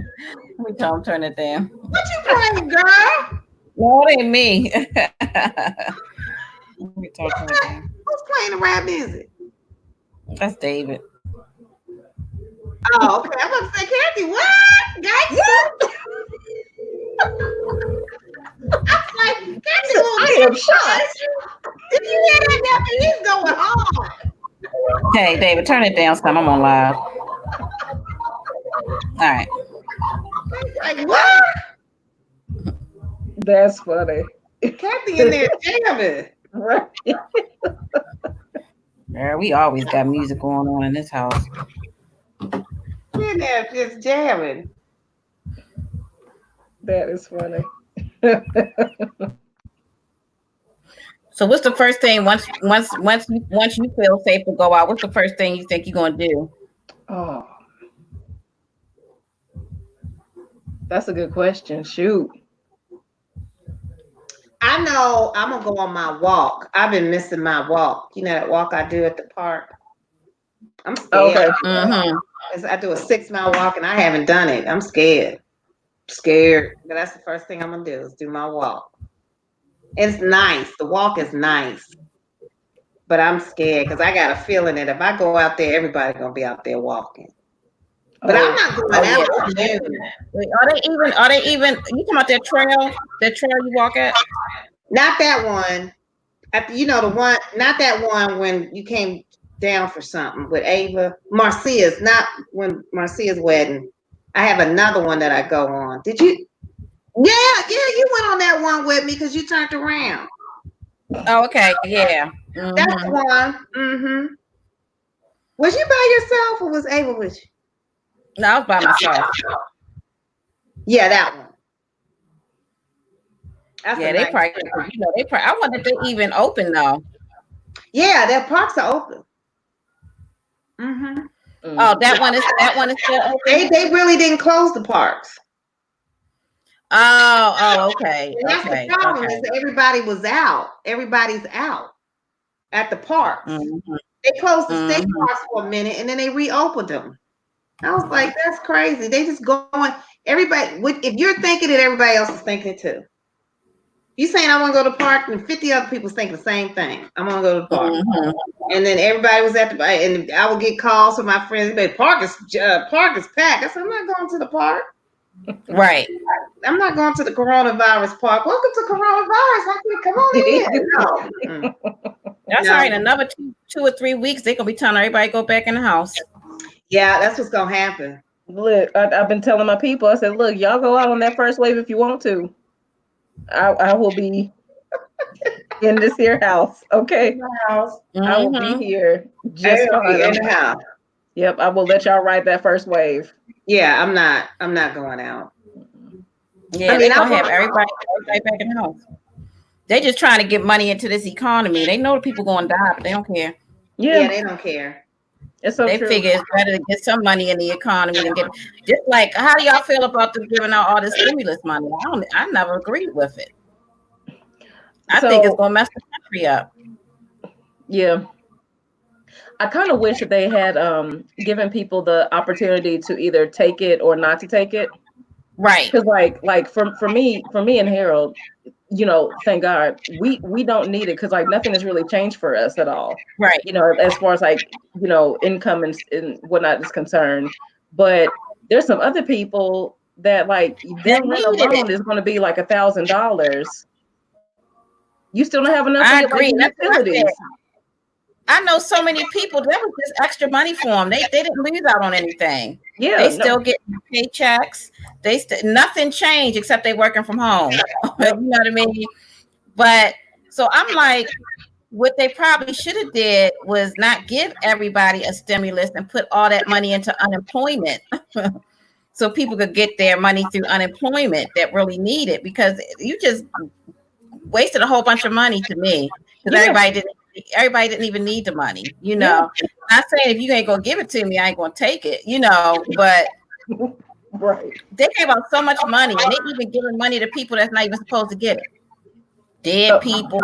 me tell him turn it down. What you playing, girl? No, it ain't me. Let me turn it down. Who's playing the rap music? That's David. Oh, okay. I'm about to say, Kathy, what? Gangster? I was like, Kathy, I am shocked. did you hear that? He's going hard. Hey, David, turn it down some. I'm on live. All right. Like, what? That's funny. Kathy in there jamming. Right. Yeah, we always got music going on in this house. She in there just jamming. That is funny. So, what's the first thing once you feel safe to go out? What's the first thing you think you're gonna do? Oh, that's a good question. Shoot. I know I'm gonna go on my walk. I've been missing my walk. You know that walk I do at the park. I'm scared. Okay. Mm-hmm. I do a 6-mile walk and I haven't done it. I'm scared. But that's the first thing I'm gonna do is do my walk. It's nice. The walk is nice. But I'm scared because I got a feeling that if I go out there, everybody's gonna be out there walking. But I'm not going out there. Wait, are they even you talking about that trail you walk at? Not that one. You know the one, not that one when you came down for something with Ava. Marcia's, not when Marcia's wedding. I have another one that I go on. Did you? Yeah, you went on that one with me because you turned around. Oh, okay, yeah. Mm-hmm. That's the one. Mm-hmm. Was you by yourself or was Ava with you? No, I was by myself. Yeah, that one. That's yeah, they probably, I wonder if they even open though. Yeah, their parks are open. Mm-hmm. Oh, that one is still open. They really didn't close the parks. Oh, okay. And that's the problem is that everybody was out. Everybody's out at the parks. Mm-hmm. They closed the state parks for a minute and then they reopened them. I was like, that's crazy. They just going, everybody, if you're thinking it, everybody else is thinking it too. You saying I want to go to the park and 50 other people's thinking the same thing. I'm gonna go to the park. Mm-hmm. And then everybody was at the, and I would get calls from my friends, but park is packed. I said, I'm not going to the park. Right. I'm not going to the coronavirus park. Welcome to coronavirus. I can come on in. No. That's all right. Another 2 or 3 weeks, they're gonna be telling everybody to go back in the house. Yeah, that's what's gonna happen. Look, I've been telling my people, I said, look, y'all go out on that first wave if you want to. I will be in this here house. Okay. Mm-hmm. I will be here just in the house. Yep, I will let y'all ride that first wave. Yeah, I'm not going out. Yeah, they're gonna have everybody back in the house. They just trying to get money into this economy. They know the people gonna die, but they don't care. Yeah, they don't care. It's so they true. figure it's better to get some money in the economy than get just like how do y'all feel about them giving out all this stimulus money? I never agreed with it. I think it's gonna mess the country up. Yeah. I kind of wish that they had given people the opportunity to either take it or not to take it. Right. Because like for me and Harold, you know, thank God we don't need it because like nothing has really changed for us at all. Right. You know, as far as like, you know, income and whatnot is concerned. But there's some other people that like their rent alone is going to be like $1,000. You still don't have enough. I agree. Like, utilities. I know so many people that was just extra money for them. They didn't lose out on anything. Yeah, they still get paychecks. Nothing changed except they working from home. You know what I mean? But so I'm like, what they probably should have did was not give everybody a stimulus and put all that money into unemployment, so people could get their money through unemployment that really need it. Because you just wasted a whole bunch of money to me because everybody didn't even need the money, you know. Yeah. Not saying if you ain't gonna give it to me, I ain't gonna take it, you know, but right. They gave out so much money and they even giving money to people that's not even supposed to get it. Dead people,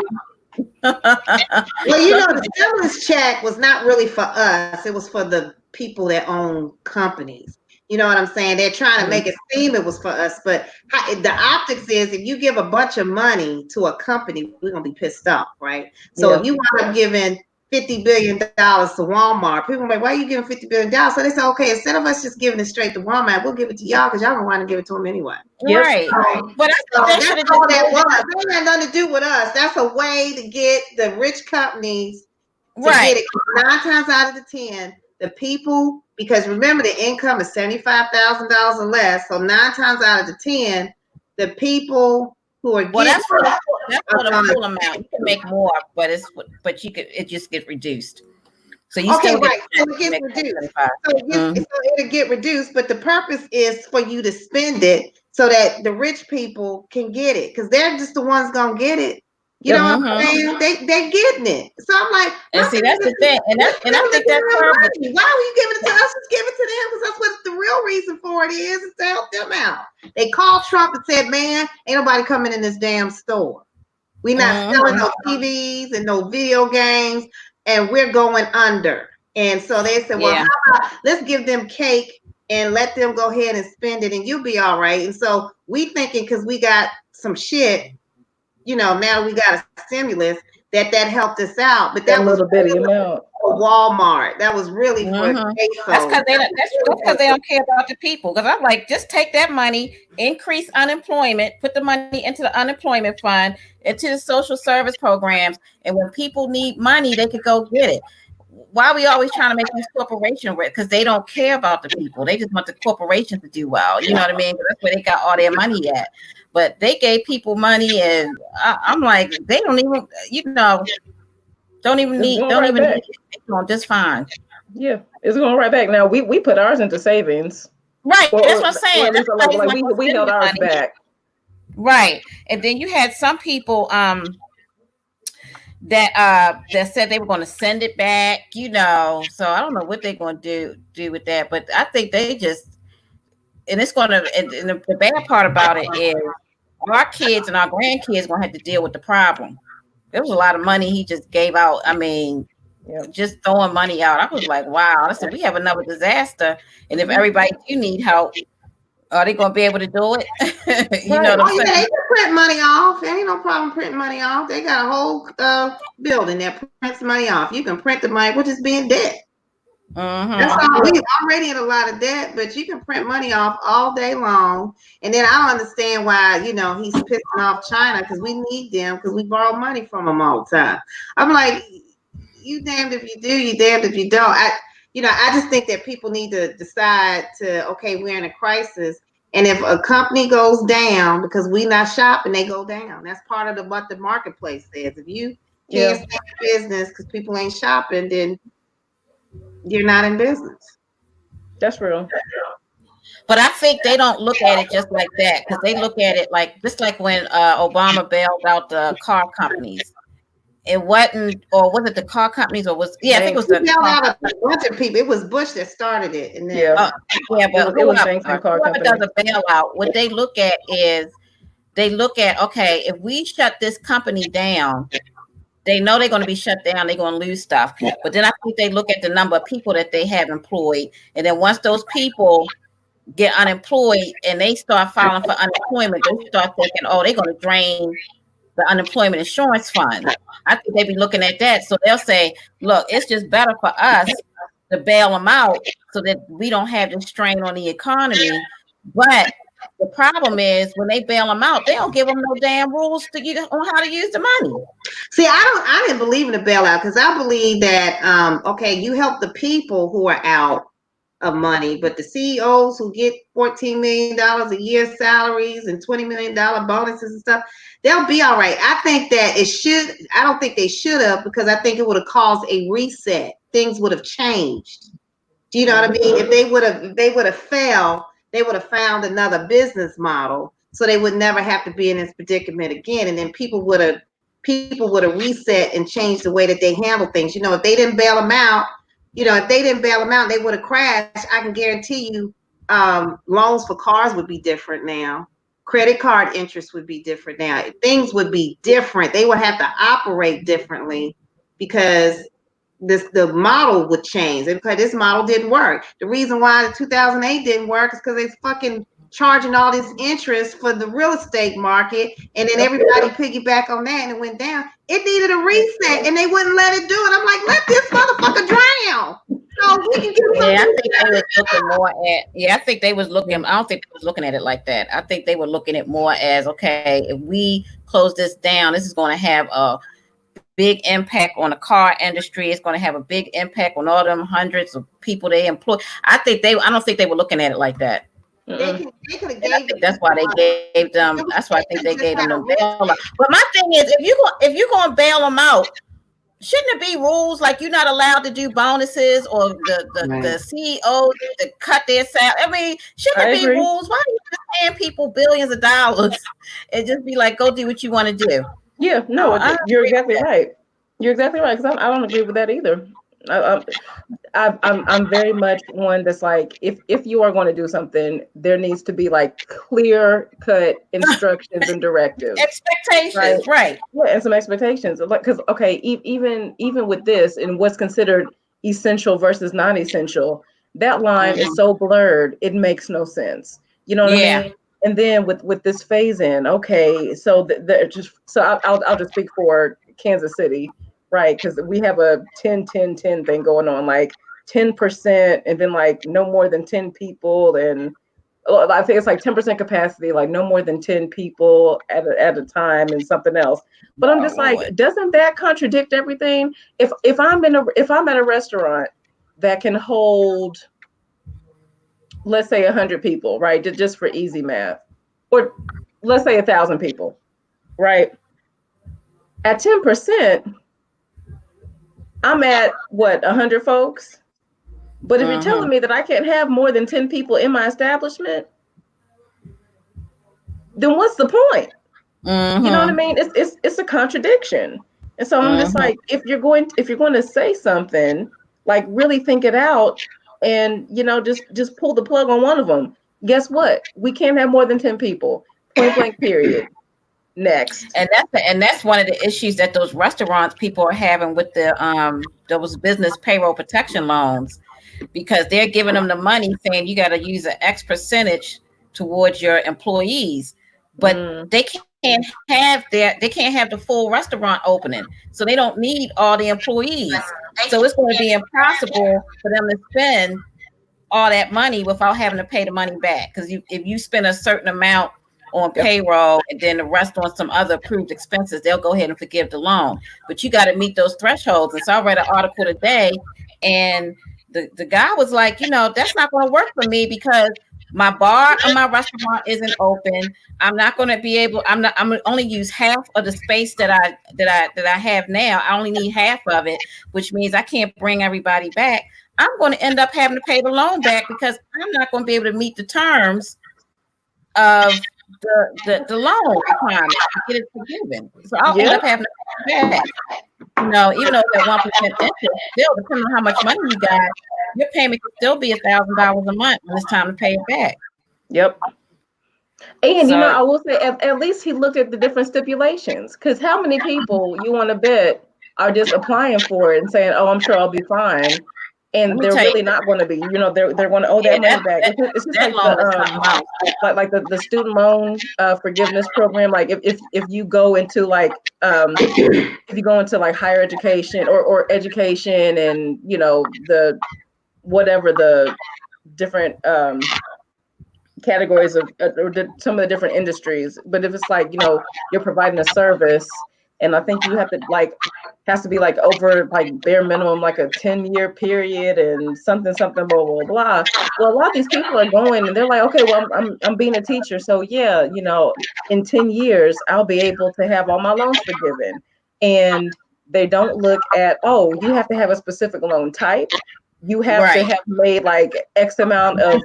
Well, the stimulus check was not really for us. It was for the people that own companies. You know what I'm saying? They're trying to make it seem it was for us, but the optics is if you give a bunch of money to a company, we're gonna be pissed off, right? So if you wind up giving $50 billion to Walmart, people are like, why are you giving $50 billion? So they say, okay, instead of us just giving it straight to Walmart, we'll give it to y'all because y'all don't want to give it to them anyway. Right. But I think that's all that was. That had nothing to do with us. That's a way to get the rich companies to get it. 9 times out of the 10, the people, because remember the income is $75,000 or less. So 9 times out of the 10, the people who are getting that's for the full amount. You can make more, but it just get reduced. So you still right. So it gets reduced. So it'll get reduced, but the purpose is for you to spend it so that the rich people can get it, because they're just the ones gonna get it. You know what I'm saying? They're getting it. So I'm like, and see, that's the thing. And I think that's why are you giving it to us? Just give it to them, because that's what the real reason for it is to help them out. They called Trump and said, man, ain't nobody coming in this damn store. We're not selling no TVs and no video games, and we're going under. And so they said, well, how about let's give them cake and let them go ahead and spend it, and you'll be all right. And so we thinking, because we got some shit, now we got a stimulus, that helped us out. But that was a little bitty amount for Walmart. That was really for that's because they don't care about the people. Because I'm like, just take that money, increase unemployment, put the money into the unemployment fund, into the social service programs, and when people need money, they could go get it. Why are we always trying to make these corporations rich? Because they don't care about the people. They just want the corporation to do well. You know what I mean? That's where they got all their money at. But they gave people money, and I'm like, they don't even, don't even need it. It's going just fine. Yeah, it's going right back. Now we put ours into savings. Right, that's what I'm saying. We held ours back. Right, and then you had some people that said they were going to send it back. So I don't know what they're going to do with that. But I think they just, and it's going to. And the bad part about it is, our kids and our grandkids going to have to deal with the problem. There was a lot of money he just gave out. I mean, just throwing money out. I was like, wow. I said, we have another disaster. And if everybody do need help, are they going to be able to do it? You know what I'm saying? They can print money off. There ain't no problem printing money off. They got a whole building that prints money off. You can print the money, which is being debt. That's all. We're already in a lot of debt, but you can print money off all day long. And then I don't understand why, he's pissing off China, because we need them, because we borrow money from them all the time. I'm like, you damned if you do, you damned if you don't. I just think that people need to decide okay, we're in a crisis. And if a company goes down because we not shopping, they go down. That's part of what the marketplace says. If you can't stay in business because people ain't shopping, then you're not in business. That's real. But I think they don't look at it just like that, because they look at it just like when Obama bailed out the car companies. It wasn't, or was it the car companies, or was I think it was the a bunch of people. It was Bush that started it, and then but it was banks and car companies. Does a bailout? What they look at is okay, if we shut this company down, they know they're going to be shut down. They're going to lose stuff. But then I think they look at the number of people that they have employed. And then once those people get unemployed and they start filing for unemployment, they start thinking, oh, they're going to drain the unemployment insurance fund. I think they be looking at that. So they'll say, look, it's just better for us to bail them out so that we don't have this strain on the economy. But the problem is when they bail them out, they don't give them no damn rules on how to use the money. See, I didn't believe in the bailout, because I believe that okay, you help the people who are out of money, but the CEOs who get $14 million a year salaries and $20 million bonuses and stuff, they'll be all right. I think that I don't think they should have, because I think it would have caused a reset. Things would have changed. Do you know what I mean? If they would have failed, they would have found another business model, so they would never have to be in this predicament again. And then people would have reset and changed the way that they handle things. If they didn't bail them out, they would have crashed. I can guarantee you, loans for cars would be different now. Credit card interest would be different now. Things would be different. They would have to operate differently because the model would change. Because this model didn't work. The reason why the 2008 didn't work is because they fucking charging all this interest for the real estate market, and then everybody piggyback on that, and it went down. It needed a reset, and they wouldn't let it do it. I'm like, let this motherfucker drown. So we can get I think they was looking more at. I think they was looking. I don't think they was looking at it like that. I think they were looking at more as, okay, if we close this down, this is going to have a big impact on the car industry. It's going to have a big impact on all them hundreds of people they employ. I don't think they were looking at it like that. They could have gave. That's why they gave them. That's why I think they gave them the bailout. But my thing is, if you're going to bail them out, shouldn't it be rules like you're not allowed to do bonuses or the CEOs to cut their salary? I mean, shouldn't it be rules? Why are you just paying people billions of dollars and just be like, go do what you want to do? Yeah, no, you're exactly right. You're exactly right, because I don't agree with that either. I'm very much one that's like, if you are going to do something, there needs to be like clear cut instructions and directives, expectations, right? Yeah, and some expectations, like, because okay, even with this and what's considered essential versus non-essential, that line is so blurred, it makes no sense. You know what I mean? And then with this phase in, okay, so I'll just speak for Kansas City. Right, because we have a 10-10-10 thing going on, like 10%, and then like no more than 10 people, and I think it's like 10% capacity, like no more than 10 people at a time, and something else. But I'm just like, doesn't that contradict everything? If I'm at a restaurant that can hold, let's say 100 people, right, just for easy math, or let's say 1,000 people, right? At 10%. I'm at 100 folks, but if you're telling me that I can't have more than 10 people in my establishment, then what's the point? You know what I mean? It's a contradiction. And so I'm just like, if you're going to say something, like really think it out, and just pull the plug on one of them. Guess what? We can't have more than 10 people. Point blank. Period. Next. And that's one of the issues that those restaurants people are having with those business payroll protection loans, because they're giving them the money saying you got to use an X percentage towards your employees, but they can't have the full restaurant opening, so they don't need all the employees. So it's going to be impossible for them to spend all that money without having to pay the money back, because if you spend a certain amount on payroll and then the rest on some other approved expenses, they'll go ahead and forgive the loan. But you got to meet those thresholds. And so I read an article today, and the guy was like, that's not going to work for me because my bar or my restaurant isn't open. I'm not going to be able. I'm going to only use half of the space that I have now. I only need half of it, which means I can't bring everybody back. I'm going to end up having to pay the loan back because I'm not going to be able to meet the terms of the loan requirement to get it forgiven. So I'll end up having to pay it back. Even though that 1% interest, still depending on how much money you got, your payment could still be $1,000 a month when it's time to pay it back. Yep. And I will say, at least he looked at the different stipulations, because how many people you want to bet are just applying for it and saying, "Oh, I'm sure I'll be fine," and they're really not going to be. They're going to owe that money back. It's just like the student loan forgiveness program. Like if you go into if you go into like higher education or education, and the whatever the different categories of some of the different industries. But if it's like you're providing a service, and I think you have to has to be over bare minimum like a 10-year period and something blah blah blah. Well, a lot of these people are going and they're like, okay, well, I'm being a teacher, so yeah, in 10 years I'll be able to have all my loans forgiven. And they don't look at, oh, you have to have a specific loan type. You have to have made X amount of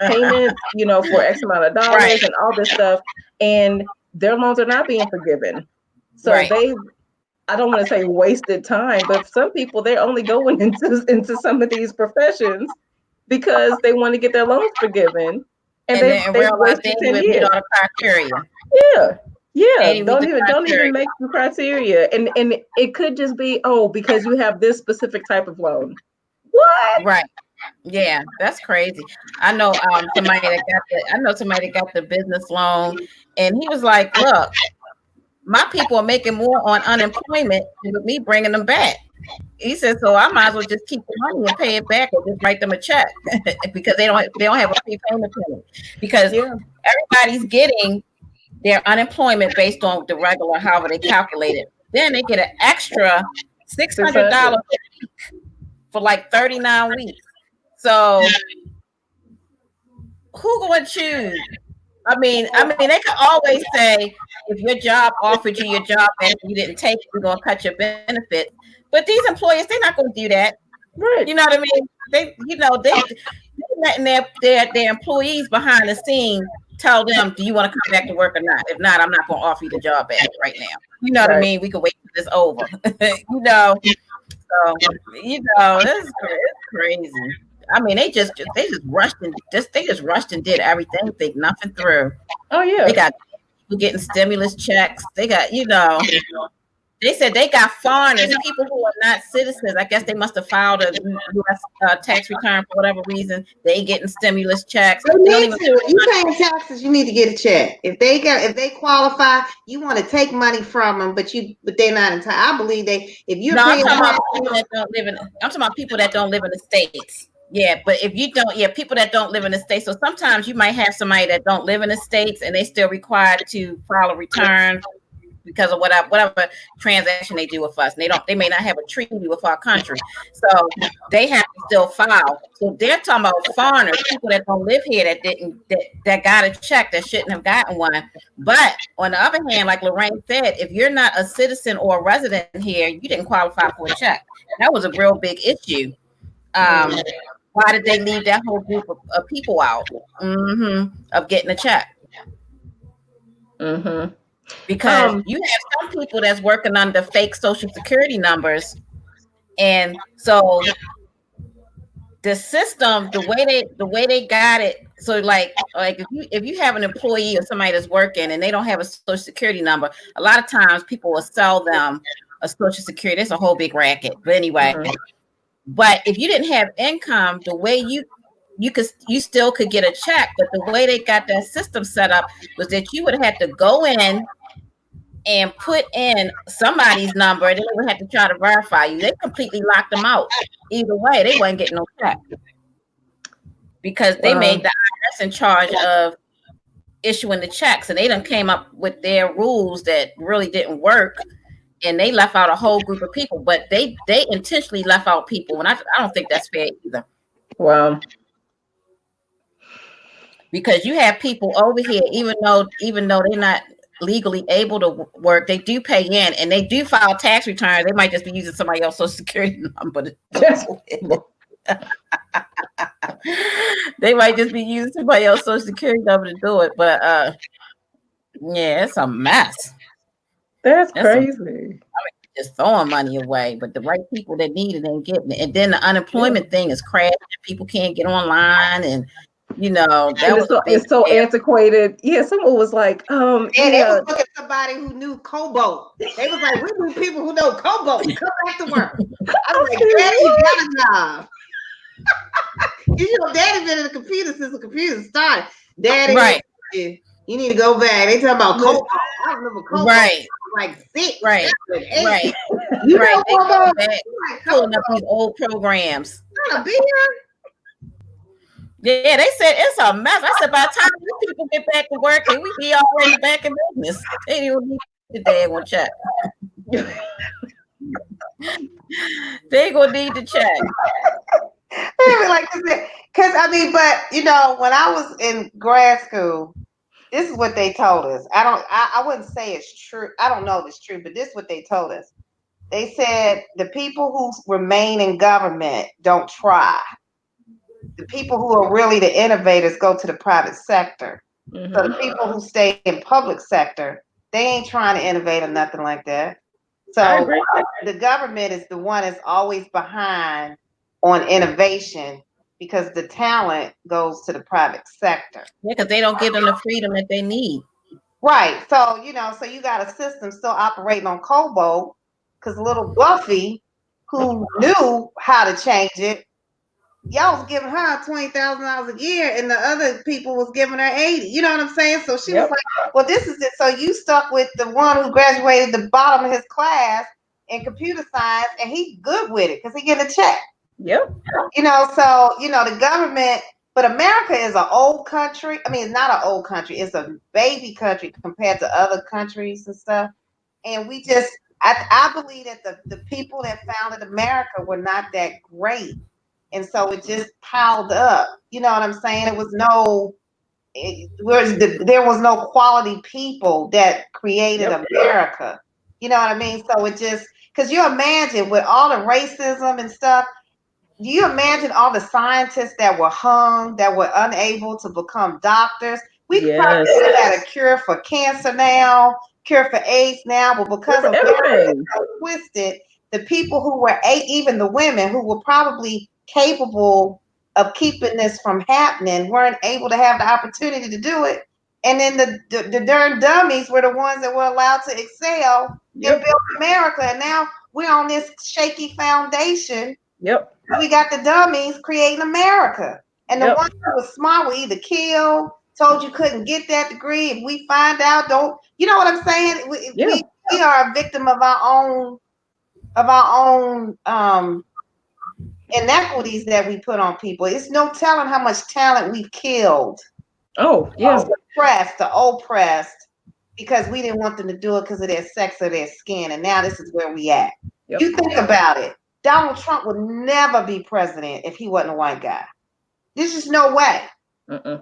payments, for X amount of dollars and all this stuff, and their loans are not being forgiven. So I don't want to say wasted time, but some people, they're only going into some of these professions because they want to get their loans forgiven. And then they've realize they wasted didn't 10 even meet years. all the criteria. Yeah. They Yeah. didn't meet the Don't even criteria. make the criteria. And it could just be, oh, because you have this specific type of loan. What? Right. Yeah, that's crazy. I know somebody that got the business loan, and he was like, look, my people are making more on unemployment than with me bringing them back. He said, so I might as well just keep the money and pay it back, or just write them a check because they don't have a prepayment penalty, because everybody's getting their unemployment based on the regular however they calculate it. Then they get an extra $600 for like 39 weeks. So who gonna choose? I mean, they could always say, if your job offered you your job and you didn't take it, we're gonna cut your benefits. But these employers, they're not gonna do that. Right. You know what I mean? They're letting their employees behind the scenes tell them, do you want to come back to work or not? If not, I'm not gonna offer you the job back right now. You know what I mean? We can wait till it's over. So it's crazy. I mean, they just rushed and did everything, think nothing through. Oh yeah. They got people getting stimulus checks. They got, they said they got foreigners, people who are not citizens. I guess they must have filed a U.S. Tax return for whatever reason. They getting stimulus checks. You paying taxes, you need to get a check. If they qualify, you want to take money from them, but they're not entitled. I believe if you're I'm talking about people that don't live in. I'm talking about people that don't live in the States. Yeah, but if you don't, people that don't live in the States. So sometimes you might have somebody that don't live in the States and they still required to file a return because of whatever transaction they do with us. And they may not have a treaty with our country. So they have to still file. So they're talking about foreigners, people that don't live here that got a check that shouldn't have gotten one. But on the other hand, like Lorraine said, if you're not a citizen or a resident here, you didn't qualify for a check. That was a real big issue. Why did they leave that whole group of people out of getting a check? Because you have some people that's working under fake Social Security numbers, and so the system, the way they got it. So like if you have an employee or somebody that's working and they don't have a Social Security number, a lot of times people will sell them a Social Security. It's a whole big racket. But anyway. But if you didn't have income, the way you still could get a check, but the way they got that system set up was that you would have had to go in and put in somebody's number, and they would have to try to verify you. They completely locked them out. Either way, they wasn't getting no check because they made the IRS in charge of issuing the checks, and they done came up with their rules that really didn't work. And they left out a whole group of people, but they intentionally left out people, and I don't think that's fair either. Wow. Because you have people over here, even though they're not legally able to work, they do pay in and they do file tax returns. They might just be using somebody else's Social Security number. They might just be using somebody else's Social Security number to do it. But yeah, it's a mess. That's crazy. Just throwing money away, but the right people that need it ain't getting it. And then the unemployment thing is crashing. People can't get online, and it's so antiquated. Yeah, someone was like, they was looking at somebody who knew Kobo. They was like, we need people who know Kobo. Come back to work. I was like, Daddy, you got a job. Daddy been in the computer since the computer started. Daddy, right. You need to go back. They talking about Kobo. I remember Kobo. Right. Like 6, right. 7, 8. Right. You right. know Kobo? Pulling up these old programs. Not a beer. Yeah, they said it's a mess. I said by the time these people get back to work, we be already back in business. They don't need the day one check. They gonna need the check. Like, because when I was in grad school, this is what they told us. I wouldn't say it's true. I don't know if it's true, but this is what they told us. They said the people who remain in government don't try. The people who are really the innovators go to the private sector. So the people who stay in public sector, they ain't trying to innovate or nothing like that. So the government is the one that's always behind on innovation. because the talent goes to the private sector. Yeah, because they don't give them the freedom that they need. Right. So, so you got a system still operating on Kobo because little Buffy, who knew how to change it, y'all was giving her $20,000 a year and the other people was giving her 80. You know what I'm saying? So she was like, well, this is it. So you stuck with the one who graduated the bottom of his class in computer science and he's good with it because he getting a check. Yep. So, the government, but America is an old country. I mean, it's not an old country. It's a baby country compared to other countries and stuff. And we just, I believe that the people that founded America were not that great. And so it just piled up. You know what I'm saying? There was no quality people that created America. You know what I mean? So it just, because you imagine with all the racism and stuff, do you imagine all the scientists that were hung, that were unable to become doctors? We could probably have a cure for cancer now, cure for AIDS now, but because of everything so twisted, the people who were, even the women who were probably capable of keeping this from happening, weren't able to have the opportunity to do it. And then the darn dummies were the ones that were allowed to excel and build America. And now we're on this shaky foundation. Yep. We got the dummies creating America. And the ones who were smart were either killed, told you couldn't get that degree. If we find out, don't, you know what I'm saying? We are a victim of our own inequities that we put on people. It's no telling how much talent we've killed. Oh, yes. The oppressed, because we didn't want them to do it because of their sex or their skin. And now this is where we at. Yep. You think about it. Donald Trump would never be president if he wasn't a white guy. There's just no way.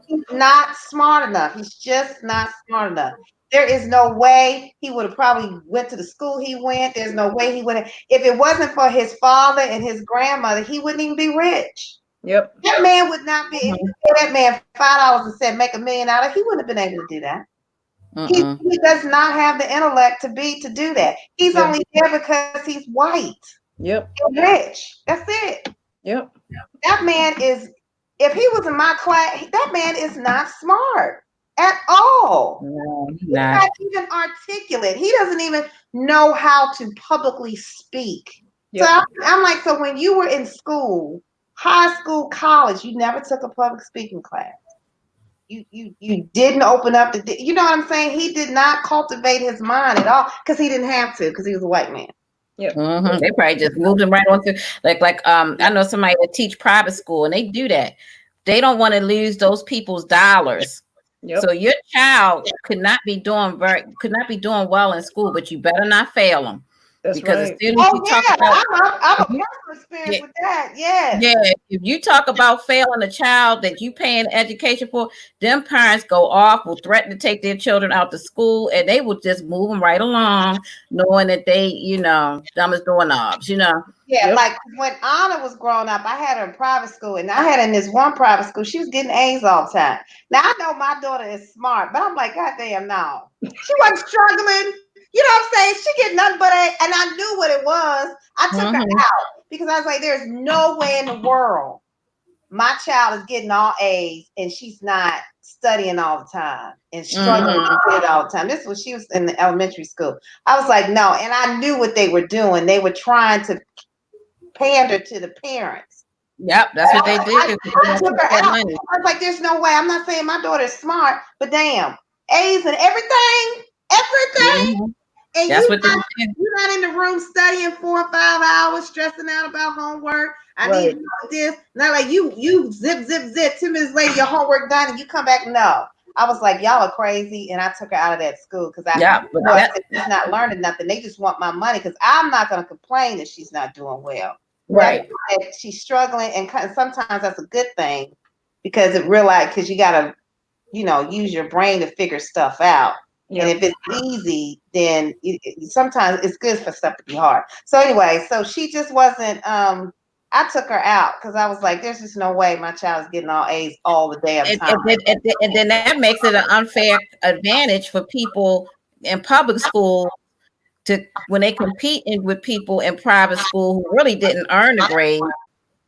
He's not smart enough. He's just not smart enough. There is no way he would have probably went to the school he went. There's no way he would have. If it wasn't for his father and his grandmother, he wouldn't even be rich. Yep. That man would not be. If you gave that man $5 and said make $1 million, he wouldn't have been able to do that. He does not have the intellect to do that. He's only there because he's white. Yep. And rich. That's it. Yep. That man is. If he was in my class, that man is not smart at all. No, he's not even articulate. He doesn't even know how to publicly speak. Yep. So I'm like, so when you were in school, high school, college, you never took a public speaking class. You didn't open up you know what I'm saying? He did not cultivate his mind at all because he didn't have to because he was a white man. Yeah, They probably just moved him right on through. I know somebody that teach private school, and they do that. They don't want to lose those people's dollars. Yep. So your child could not be doing well in school, but you better not fail them. That's because right. as soon as you talk about, I'm a personal experience with that. Yeah. If you talk about failing a child that you paying education for, them parents go off, will threaten to take their children out to school, and they will just move them right along, knowing that they, dumb as doorknobs, Yeah, yep. Like when Anna was growing up, I had her in private school, and I had her in this one private school. She was getting A's all the time. Now I know my daughter is smart, but I'm like, God damn, no. She wasn't struggling. You know what I'm saying? She get nothing but A, and I knew what it was. I took her out because I was like, there's no way in the world my child is getting all A's and she's not studying all the time and struggling with it all the time. This is when she was in the elementary school. I was like, no, and I knew what they were doing. They were trying to pander to the parents. Yep, that's what they did. I took her out. I was like, there's no way. I'm not saying my daughter's smart, but damn, A's and everything. And that's what you're not in the room studying 4 or 5 hours, stressing out about homework. I need to know this. Not like you zip. 2 minutes later, your homework done, and you come back. No, I was like, y'all are crazy, and I took her out of that school because she's not learning nothing. They just want my money because I'm not going to complain that she's not doing well. Right? She's struggling, and sometimes that's a good thing because it because you got to, use your brain to figure stuff out. Yep. And if it's easy, then sometimes it's good for stuff to be hard. So anyway, so she just wasn't, I took her out because I was like, there's just no way my child is getting all A's all the damn time. And then that makes it an unfair advantage for people in public school when they compete with people in private school who really didn't earn the grade.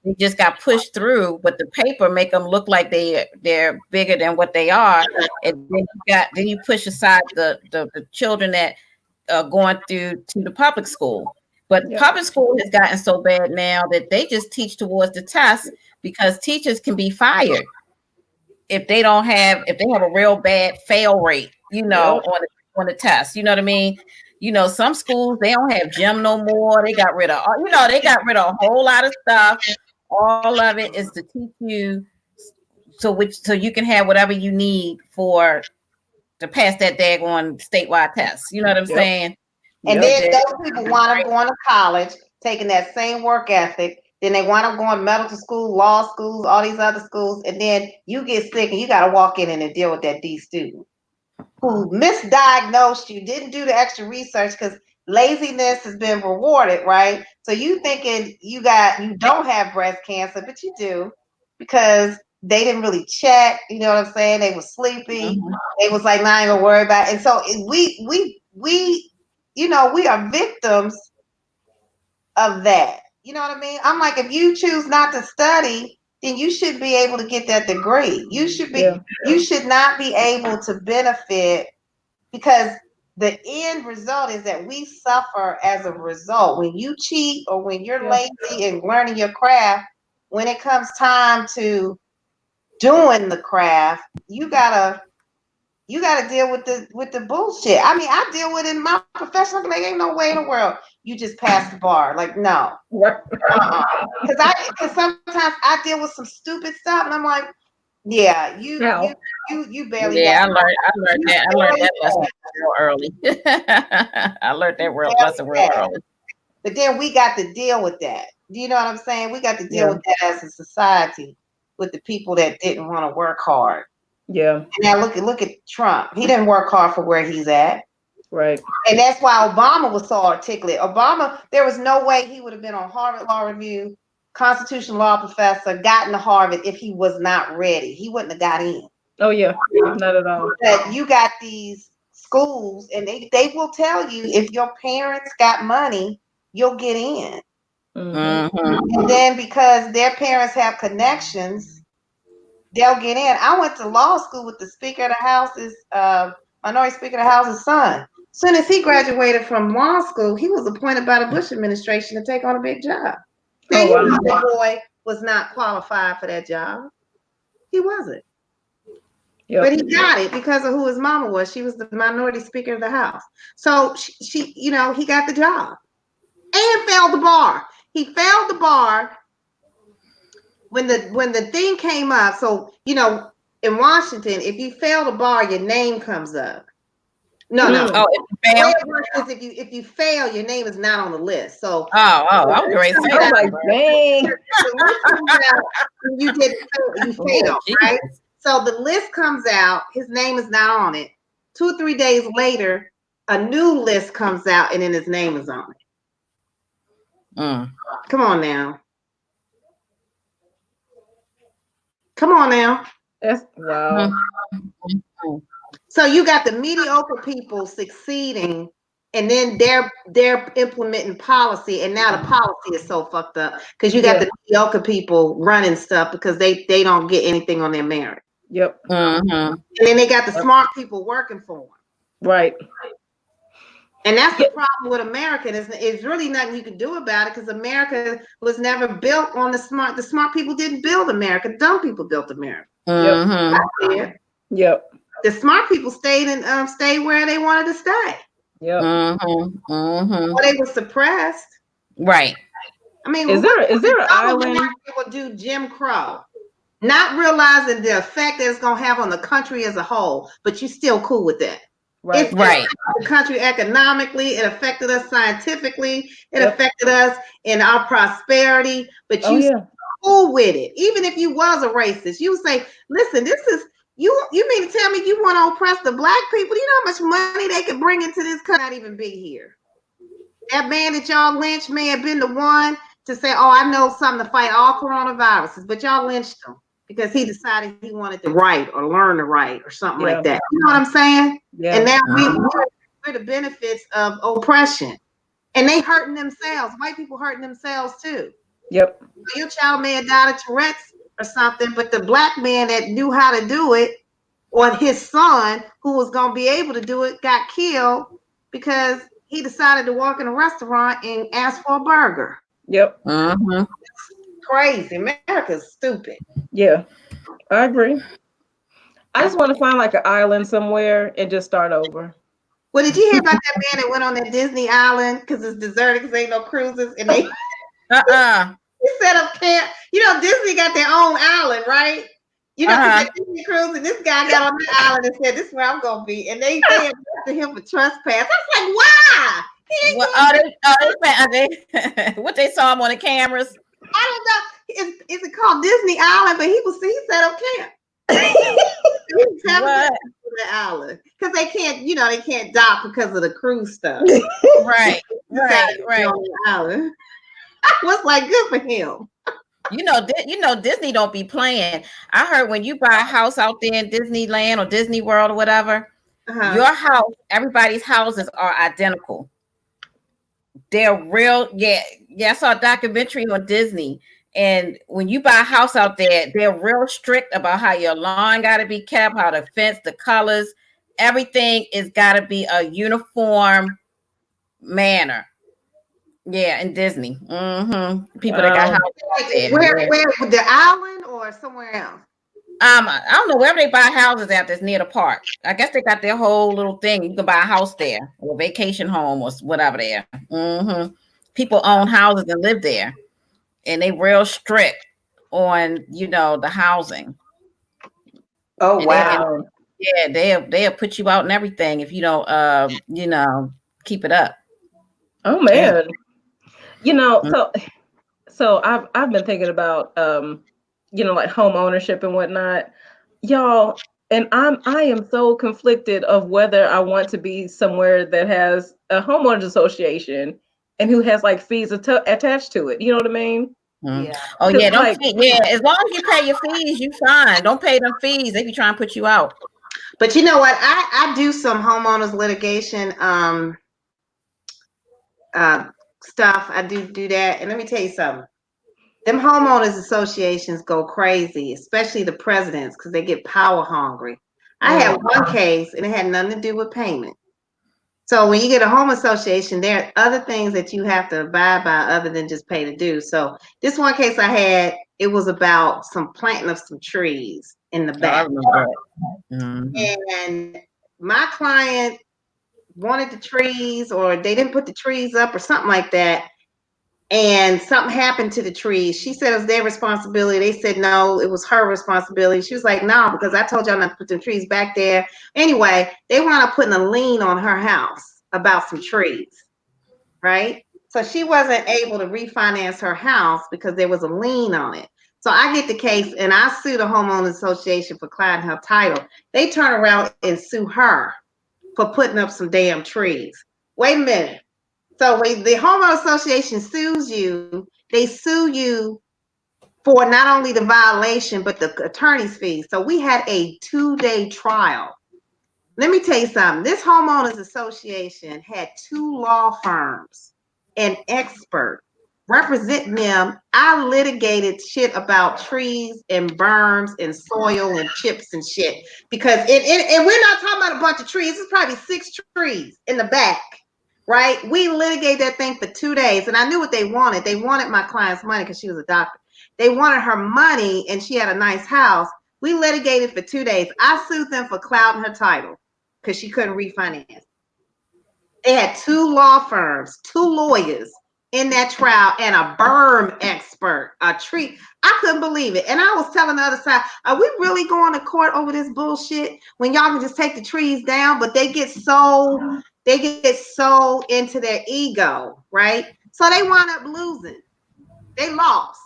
They just got pushed through, but the paper make them look like they're bigger than what they are. And then you push aside the children that are going through to the public school. But public school has gotten so bad now that they just teach towards the test, because teachers can be fired if they have a real bad fail rate, on the test. You know what I mean? Some schools, they don't have gym no more. They got rid of a whole lot of stuff. All of it is to teach you so you can have whatever you need to pass that daggone statewide test. You know what I'm saying? And then those people wind up going to college, taking that same work ethic. Then they wind up going medical school, law schools, all these other schools. And then you get sick and you got to walk in and deal with that D student who misdiagnosed you, didn't do the extra research, because laziness has been rewarded, right? So you thinking you don't have breast cancer, but you do, because they didn't really check. You know what I'm saying? They were sleepy. Mm-hmm. They was like, not even worry about it. And so we are victims of that. You know what I mean? I'm like, if you choose not to study, then you should be able to get that degree. You should not be able to benefit, because the end result is that we suffer as a result. When you cheat or when you're lazy and learning your craft, when it comes time to doing the craft, you gotta deal with the bullshit. I mean, I deal with it in my profession. Like, ain't no way in the world you just pass the bar. Like, no. Because sometimes I deal with some stupid stuff, and I'm like, yeah, you barely. Yeah, I learned that lesson real early. I learned that lesson real early. But then we got to deal with that. Do you know what I'm saying? We got to deal with that as a society, with the people that didn't want to work hard. Yeah. And now look at Trump. He didn't work hard for where he's at. Right. And that's why Obama was so articulate. Obama, there was no way he would have been on Harvard Law Review, constitutional law professor, gotten to Harvard if he was not ready. He wouldn't have got in. Oh yeah, not at all. But you got these schools, and they will tell you, if your parents got money, you'll get in. Mm-hmm. And then because their parents have connections, they'll get in. I went to law school with the Speaker of the House's Minority Speaker of the House's son. As soon as he graduated from law school, he was appointed by the Bush administration to take on a big job. Now, the boy was not qualified for that job. He wasn't. Yep. But he got it because of who his mama was. She was the Minority Speaker of the House. So she he got the job and failed the bar. He failed the bar when the thing came up. So, in Washington, if you fail the bar, your name comes up. No. Oh, if you fail, your name is not on the list. So I'm great. Oh my dang. You failed, right? So the list comes out, his name is not on it. 2 or 3 days later, a new list comes out, and then his name is on it. Come on now. That's wow. So you got the mediocre people succeeding, and then they're implementing policy, and now the policy is so fucked up because you got the mediocre people running stuff because they don't get anything on their merit. Yep. And then they got the smart people working for them. Right. And that's the problem with America. It's really nothing you can do about it, because America was never built on the smart. The smart people didn't build America. The dumb people built America. Yep. The smart people stayed where they wanted to stay. Yep. Or they were suppressed. Right. I mean, is there an island? People do Jim Crow, not realizing the effect that it's gonna have on the country as a whole, but you're still cool with that. Right. It affected the country economically. It affected us scientifically. It affected us in our prosperity. But you cool with it, even if you was a racist. You say, "Listen, this is you. You mean to tell me you want to oppress the black people? You know how much money they could bring into this country? Not even be here. That man that y'all lynched may have been the one to say, "Oh, I know something to fight all coronaviruses," but y'all lynched him because he decided he wanted to write or learn to write or something like that. You know what I'm saying? Yeah. And now we're the benefits of oppression. And they hurting themselves. White people hurting themselves too. Yep. Your child may have died of Tourette's or something, but the black man that knew how to do it, or his son who was going to be able to do it, got killed because he decided to walk in a restaurant and ask for a burger. Yep. Mm-hmm. Crazy. America's stupid. Yeah. I agree. I just want to find like an island somewhere and just start over. Well, did you hear about that man that went on that Disney island because it's deserted because ain't no cruises, and they he set up camp. You know, Disney got their own island, right? You know, uh Disney cruise, and this guy got on the island and said, "This is where I'm gonna be," and they arrested him for trespass. I was like, "Why?" What they saw him on the cameras? I don't know. Is it called Disney Island? But he set up camp. The island because they can't dock because of the cruise stuff. Right. On the island. I was like, good for him. You know, Disney don't be playing. I heard when you buy a house out there in Disneyland or Disney World or whatever, your house, everybody's houses are identical. They're real. Yeah. I saw a documentary on Disney. And when you buy a house out there, they're real strict about how your lawn got to be kept, how the fence, the colors, everything is got to be a uniform manner. Yeah, in Disney. Mm-hmm. People that got houses out there. Where the island or somewhere else? I don't know, wherever they buy houses at that's near the park. I guess they got their whole little thing. You can buy a house there or a vacation home or whatever there. Mm-hmm. People own houses and live there. And they real strict on, the housing. Oh, and wow. They'll put you out and everything if you don't, keep it up. Oh man. So I've been thinking about, like home ownership and whatnot, y'all. And I am so conflicted of whether I want to be somewhere that has a homeowners association and who has like fees attached to it. You know what I mean? Yeah. Oh yeah, as long as you pay your fees, you fine. Don't pay them fees. They be trying to put you out. But you know what? I do some homeowners litigation stuff. I do that. And let me tell you something. Them homeowners associations go crazy, especially the presidents, because they get power hungry. I had one case and it had nothing to do with payment. So when you get a home association, there are other things that you have to abide by other than just pay to do. So this one case I had, it was about some planting of some trees in the back. And my client wanted the trees, or they didn't put the trees up or something like that. And something happened to the trees. She said it was their responsibility. They said, no, it was her responsibility. She was like, no, because I told y'all not to put the trees back there. Anyway, they wound up putting a lien on her house about some trees, right? So she wasn't able to refinance her house because there was a lien on it. So I get the case and I sue the homeowners association for clouding her title. They turn around and sue her for putting up some damn trees. Wait a minute. So when the homeowner association sues you, they sue you for not only the violation, but the attorney's fees. So we had a 2-day trial. Let me tell you something. This homeowners association had 2 law firms, an expert representing them. I litigated shit about trees and berms and soil and chips and shit because and we're not talking about a bunch of trees. It's probably 6 trees in the back. Right? We litigated that thing for 2 days, and I knew what they wanted. They wanted my client's money because she was a doctor. They wanted her money, and she had a nice house. We litigated for 2 days. I sued them for clouding her title because she couldn't refinance. They had 2 law firms, 2 lawyers in that trial, and a berm expert, a tree. I couldn't believe it. And I was telling the other side, are we really going to court over this bullshit when y'all can just take the trees down? But they get so into their ego, right? So they wound up losing. They lost.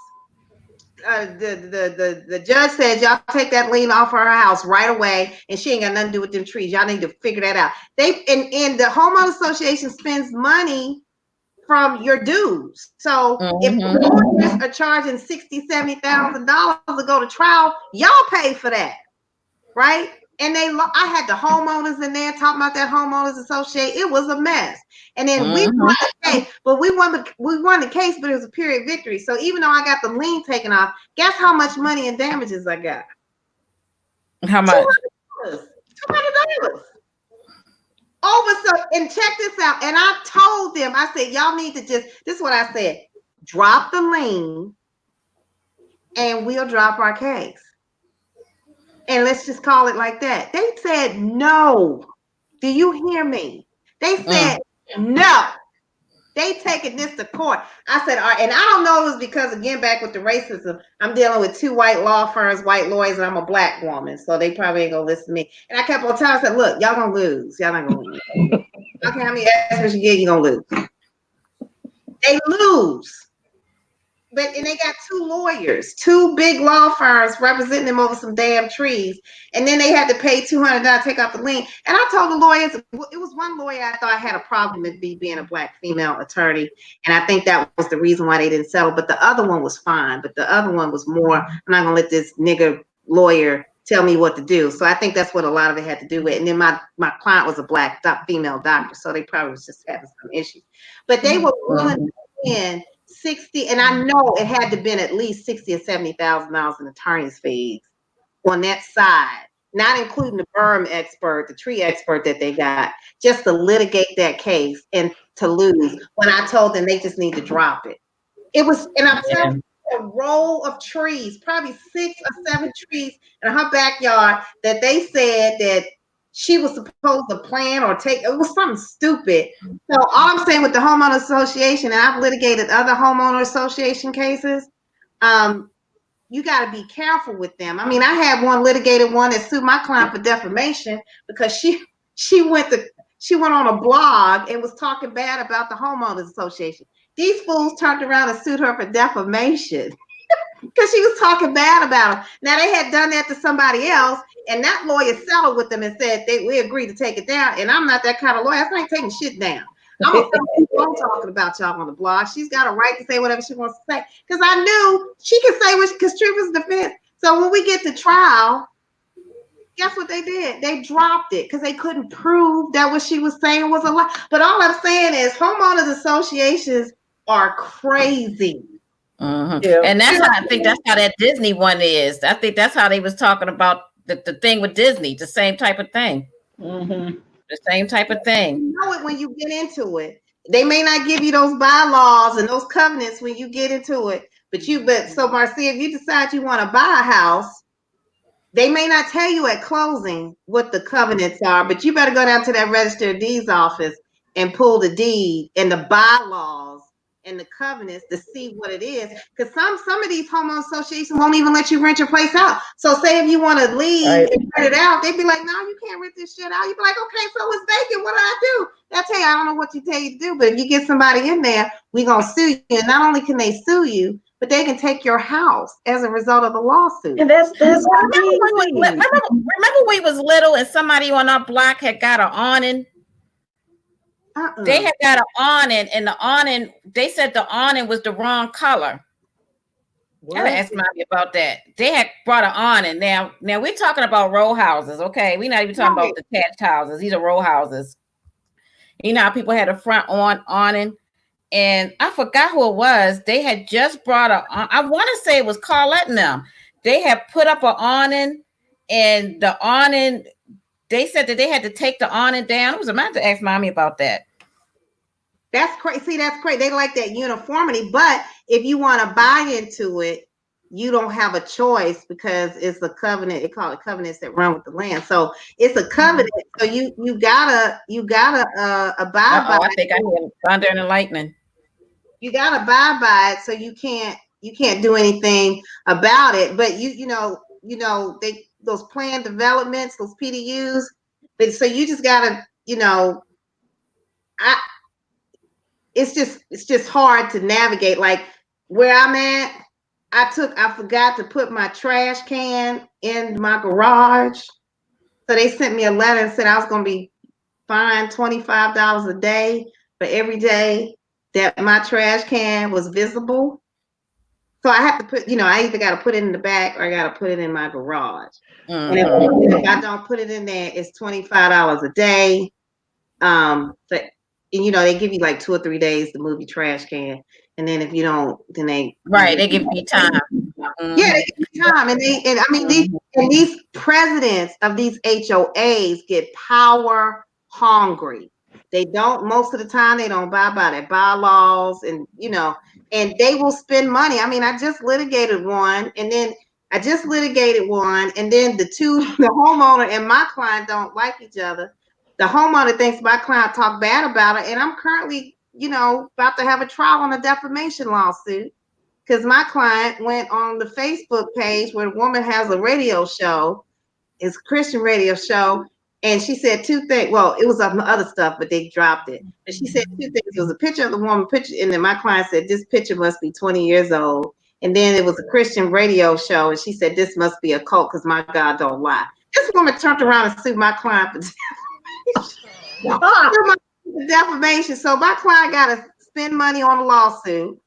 The judge said, y'all take that lien off her house right away, and she ain't got nothing to do with them trees. Y'all need to figure that out. And the homeowner association spends money from your dues. So if lawyers are charging $60,000, $70,000 to go to trial, y'all pay for that, right? And I had the homeowners in there talking about that homeowners association. It was a mess. And then we won the case, but we won the case, but it was a period victory. So even though I got the lien taken off, guess how much money in damages I got? How much? $200. And check this out. And I told them, I said, y'all need to this is what I said, drop the lien and we'll drop our case. And let's just call it like that. They said no. Do you hear me? They said no. They taking this to court. I said, all right, and I don't know if it was because, again, back with the racism, I'm dealing with 2 white law firms, white lawyers, and I'm a black woman, so they probably ain't gonna listen to me. And I kept on telling, I said, look, y'all gonna lose. Y'all not gonna win. Okay, how many estimates you get, you gonna lose. They lose. And they got 2 lawyers, 2 big law firms representing them over some damn trees. And then they had to pay $200 to take off the lien. And I told the lawyers, it was one lawyer I thought had a problem with me being a black female attorney. And I think that was the reason why they didn't settle. But the other one was fine. But the other one was more, I'm not gonna let this nigger lawyer tell me what to do. So I think that's what a lot of it had to do with. And then my client was a black female doctor. So they probably was just having some issues. But they were willing to in 60, and I know it had to been at least $60,000 or $70,000 in attorney's fees on that side, not including the berm expert, the tree expert that they got, just to litigate that case and to lose. When I told them they just need to drop it. It was, and I'm telling you, a row of trees, probably 6 or 7 trees in her backyard that they said that she was supposed to plan or take. It was something stupid. So all I'm saying with the homeowner association, and I've litigated other homeowner association cases, you got to be careful with them. I mean, I had one litigated one that sued my client for defamation because she went on a blog and was talking bad about the homeowners association. These fools turned around and sued her for defamation because she was talking bad about them. Now they had done that to somebody else, and that lawyer settled with them and said we agreed to take it down. And I'm not that kind of lawyer. I ain't taking shit down. I'm talking about y'all on the blog. She's got a right to say whatever she wants to say because I knew she could say what because truth is defense. So when we get to trial, guess what they did? They dropped it because they couldn't prove that what she was saying was a lie. But all I'm saying is homeowners associations are crazy. Yeah. And that's how I think that's how that Disney one is. I think that's how they was talking about the thing with Disney, the same type of thing. The same type of thing. You know it when you get into it. They may not give you those bylaws and those covenants when you get into it. But so Marcia, if you decide you want to buy a house, they may not tell you at closing what the covenants are, but you better go down to that register of deeds office and pull the deed and the bylaws and the covenants to see what it is. Because some of these homeowner associations won't even let you rent your place out. So say if you want to leave and rent it out, they'd be like, no, you can't rent this shit out. You'd be like, okay, so it's vacant. What do I do? They'll tell you, I don't know what you tell you to do, but if you get somebody in there, we're going to sue you. And not only can they sue you, but they can take your house as a result of the lawsuit. And that's remember we was little and somebody on our block had got an awning. They had got an awning, and the awning, they said the awning was the wrong color. I gotta ask Mommy about that. They had brought an awning. Now we're talking about row houses, okay? We're not even talking about detached houses. These are row houses. You know how people had a front awning, and I forgot who it was. They had just brought I want to say it was Carlette and them. They had put up an awning, and the awning, they said that they had to take the awning down. I was about to ask Mommy about that. That's crazy. See, that's crazy. They like that uniformity, but if you want to buy into it, you don't have a choice because it's a covenant. They call it covenants that run with the land. So it's a covenant. So you gotta abide by it. I think I hear thunder and lightning. You gotta abide by it, so you can't do anything about it. But you know they those planned developments, those PDUs. But so you just gotta it's just hard to navigate. Like where I'm at, I forgot to put my trash can in my garage. So they sent me a letter and said I was going to be fined $25 a day for every day that my trash can was visible. So I have to put, I either got to put it in the back or I got to put it in my garage. And if I don't put it in there, it's $25 a day. But and they give you like 2 or 3 days to move your trash can, and then if you don't, then they give you time. Yeah, they give you time, and I mean these presidents of these HOAs get power hungry. They don't, most of the time they don't buy by their bylaws, and and they will spend money. I mean, I just litigated one, and then the homeowner and my client don't like each other. The homeowner thinks my client talked bad about her, and I'm currently, about to have a trial on a defamation lawsuit because my client went on the Facebook page where the woman has a radio show, it's a Christian radio show, and she said 2 things. Well, it was some other stuff, but they dropped it. But she said 2 things. It was a picture of the woman, and then my client said this picture must be 20 years old. And then it was a Christian radio show, and she said this must be a cult because my God don't lie. This woman turned around and sued my client for defamation. So my client got to spend money on a lawsuit.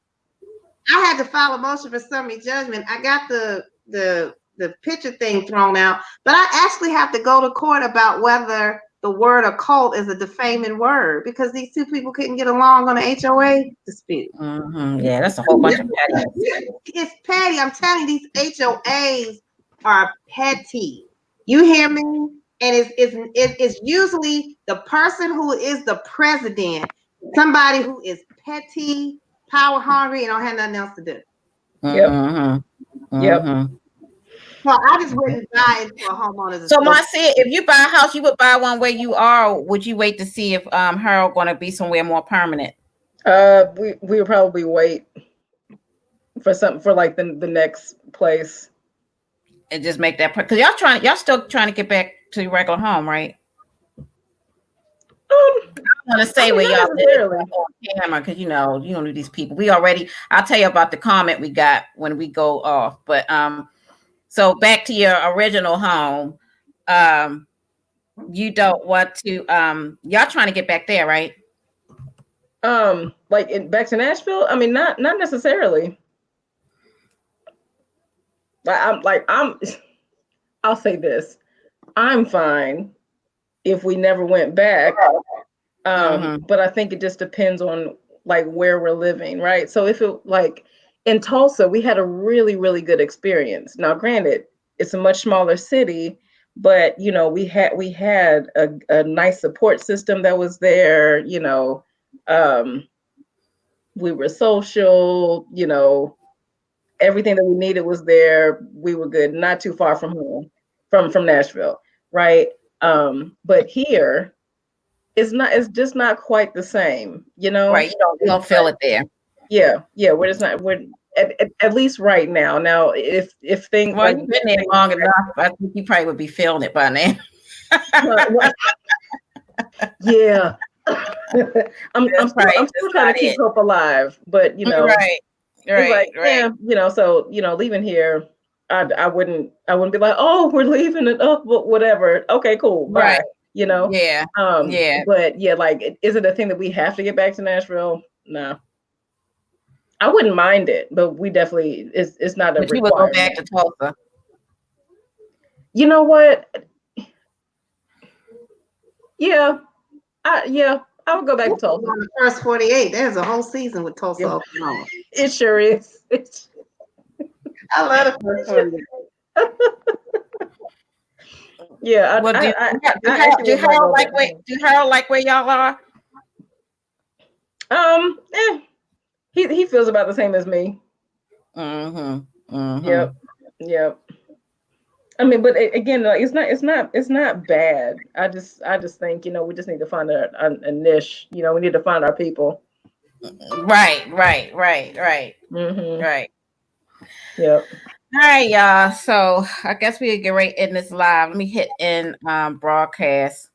I had to file a motion for summary judgment. I got the picture thing thrown out, but I actually have to go to court about whether the word occult is a defaming word because these 2 people couldn't get along on an HOA dispute. Yeah, that's a whole bunch of petty. It's petty. I'm telling you, these HOAs are petty. You hear me? And it's usually the person who is the president, somebody who is petty, power hungry, and don't have nothing else to do. Yep. So I just wouldn't buy into a homeowner's. So Marcia, if you buy a house, you would buy one where you are, or would you wait to see if Harold going to be somewhere more permanent? We would probably wait for something for like the next place. And just make that, because y'all still trying to get back to your regular home, right? I want to say where y'all live on camera, because you don't know these people. I'll tell you about the comment we got when we go off. But so back to your original home. You don't want to y'all trying to get back there, right? Like back to Nashville? I mean, not necessarily. I'll say this. I'm fine if we never went back. But I think it just depends on like where we're living, right? So if it like in Tulsa, we had a really, really good experience. Now, granted, it's a much smaller city, but we had a nice support system that was there. We were social, everything that we needed was there. We were good, not too far from home, from Nashville, right? But here, it's just not quite the same, Right, you don't feel it there. Yeah, we're at least right now. Now, if things you've been there long enough, I think you probably would be feeling it by now. Yeah. I'm still trying to keep hope alive, but right. Yeah, so leaving here, I wouldn't be like, oh, we're leaving it up, but whatever. Okay, cool, bye. Right. Yeah. Yeah. But yeah, like, is it a thing that we have to get back to Nashville? No. I wouldn't mind it, but we definitely it's not a requirement. You would go back to Tulsa. You know what? Yeah. I would go back to Tulsa. On the first 48, there's a whole season with Tulsa, Oklahoma. It sure is. I love the first 48. Yeah. Do Harold like where y'all are? He feels about the same as me. Yep. I mean, but again, like, it's not bad. I just think we just need to find a niche. We need to find our people. Right. Mm-hmm. Right. Yep. All right, y'all. So I guess we get right in this live. Let me hit in broadcast.